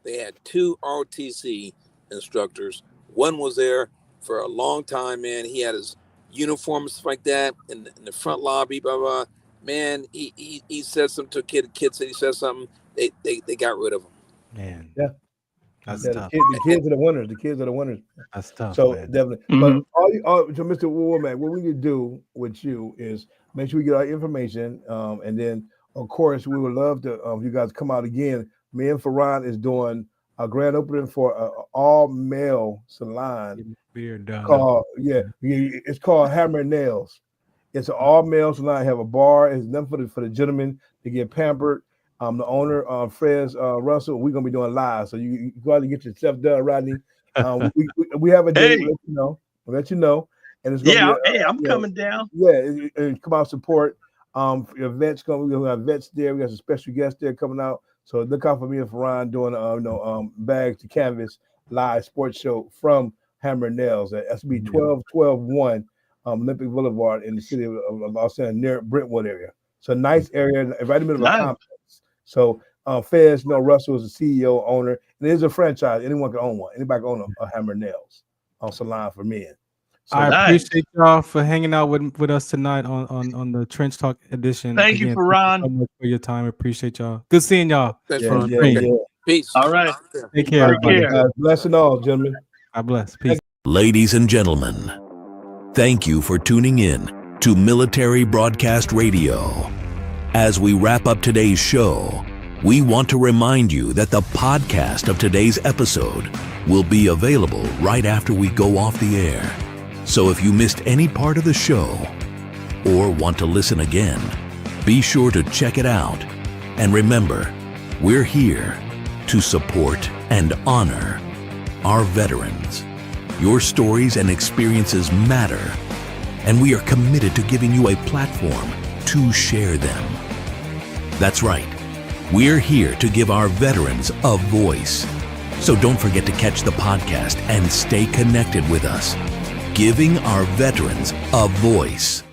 they had 2 ROTC instructors. One was there for a long time, man. He had his uniform and stuff like that in the front lobby, blah, blah. Man, he said something to a kid. The kid said he said something. They got rid of him. Man. Yeah. That's tough. The kids are the winners. The kids are the winners. That's tough. So man. definitely. Mm-hmm. But so Mr. Womack, what we need to do with you is make sure we get our information. And then of course we would love to you guys come out again. Me and Farron is doing a grand opening for an all-male salon. Beard done. It's called Hammer and Nails. It's an all-male salon. Have a bar. It's nothing for the gentlemen to get pampered. The owner, Fred Russell, we're gonna be doing live, so you go out and get yourself done, Rodney. We have a day. We'll let you know, and it's gonna be I'm coming down. Yeah, and come out support. Your vets coming. We have vets there. We got some special guests there coming out. So look out for me and Farron doing bags to canvas live sports show from Hammer Nails at SB 12-1 Olympic Boulevard in the city of Los Angeles near Brentwood area. So a nice area right in the middle of a complex. So Fez, Russell is the CEO, owner, and it is a franchise. Anyone can own one. Anybody can own a Hammer Nails salon for men. So I appreciate y'all for hanging out with us tonight on the Trench Talk edition. Thank you, Farron. Thank you so much for your time. Appreciate y'all. Good seeing y'all. Peace. All right. Take care, everybody. Bless and all, gentlemen. God bless. Peace. Ladies and gentlemen, thank you for tuning in to Military Broadcast Radio. As we wrap up today's show, we want to remind you that the podcast of today's episode will be available right after we go off the air. So if you missed any part of the show or want to listen again, be sure to check it out. And remember, we're here to support and honor our veterans. Your stories and experiences matter, and we are committed to giving you a platform to share them. That's right. We're here to give our veterans a voice. So don't forget to catch the podcast and stay connected with us. Giving our veterans a voice.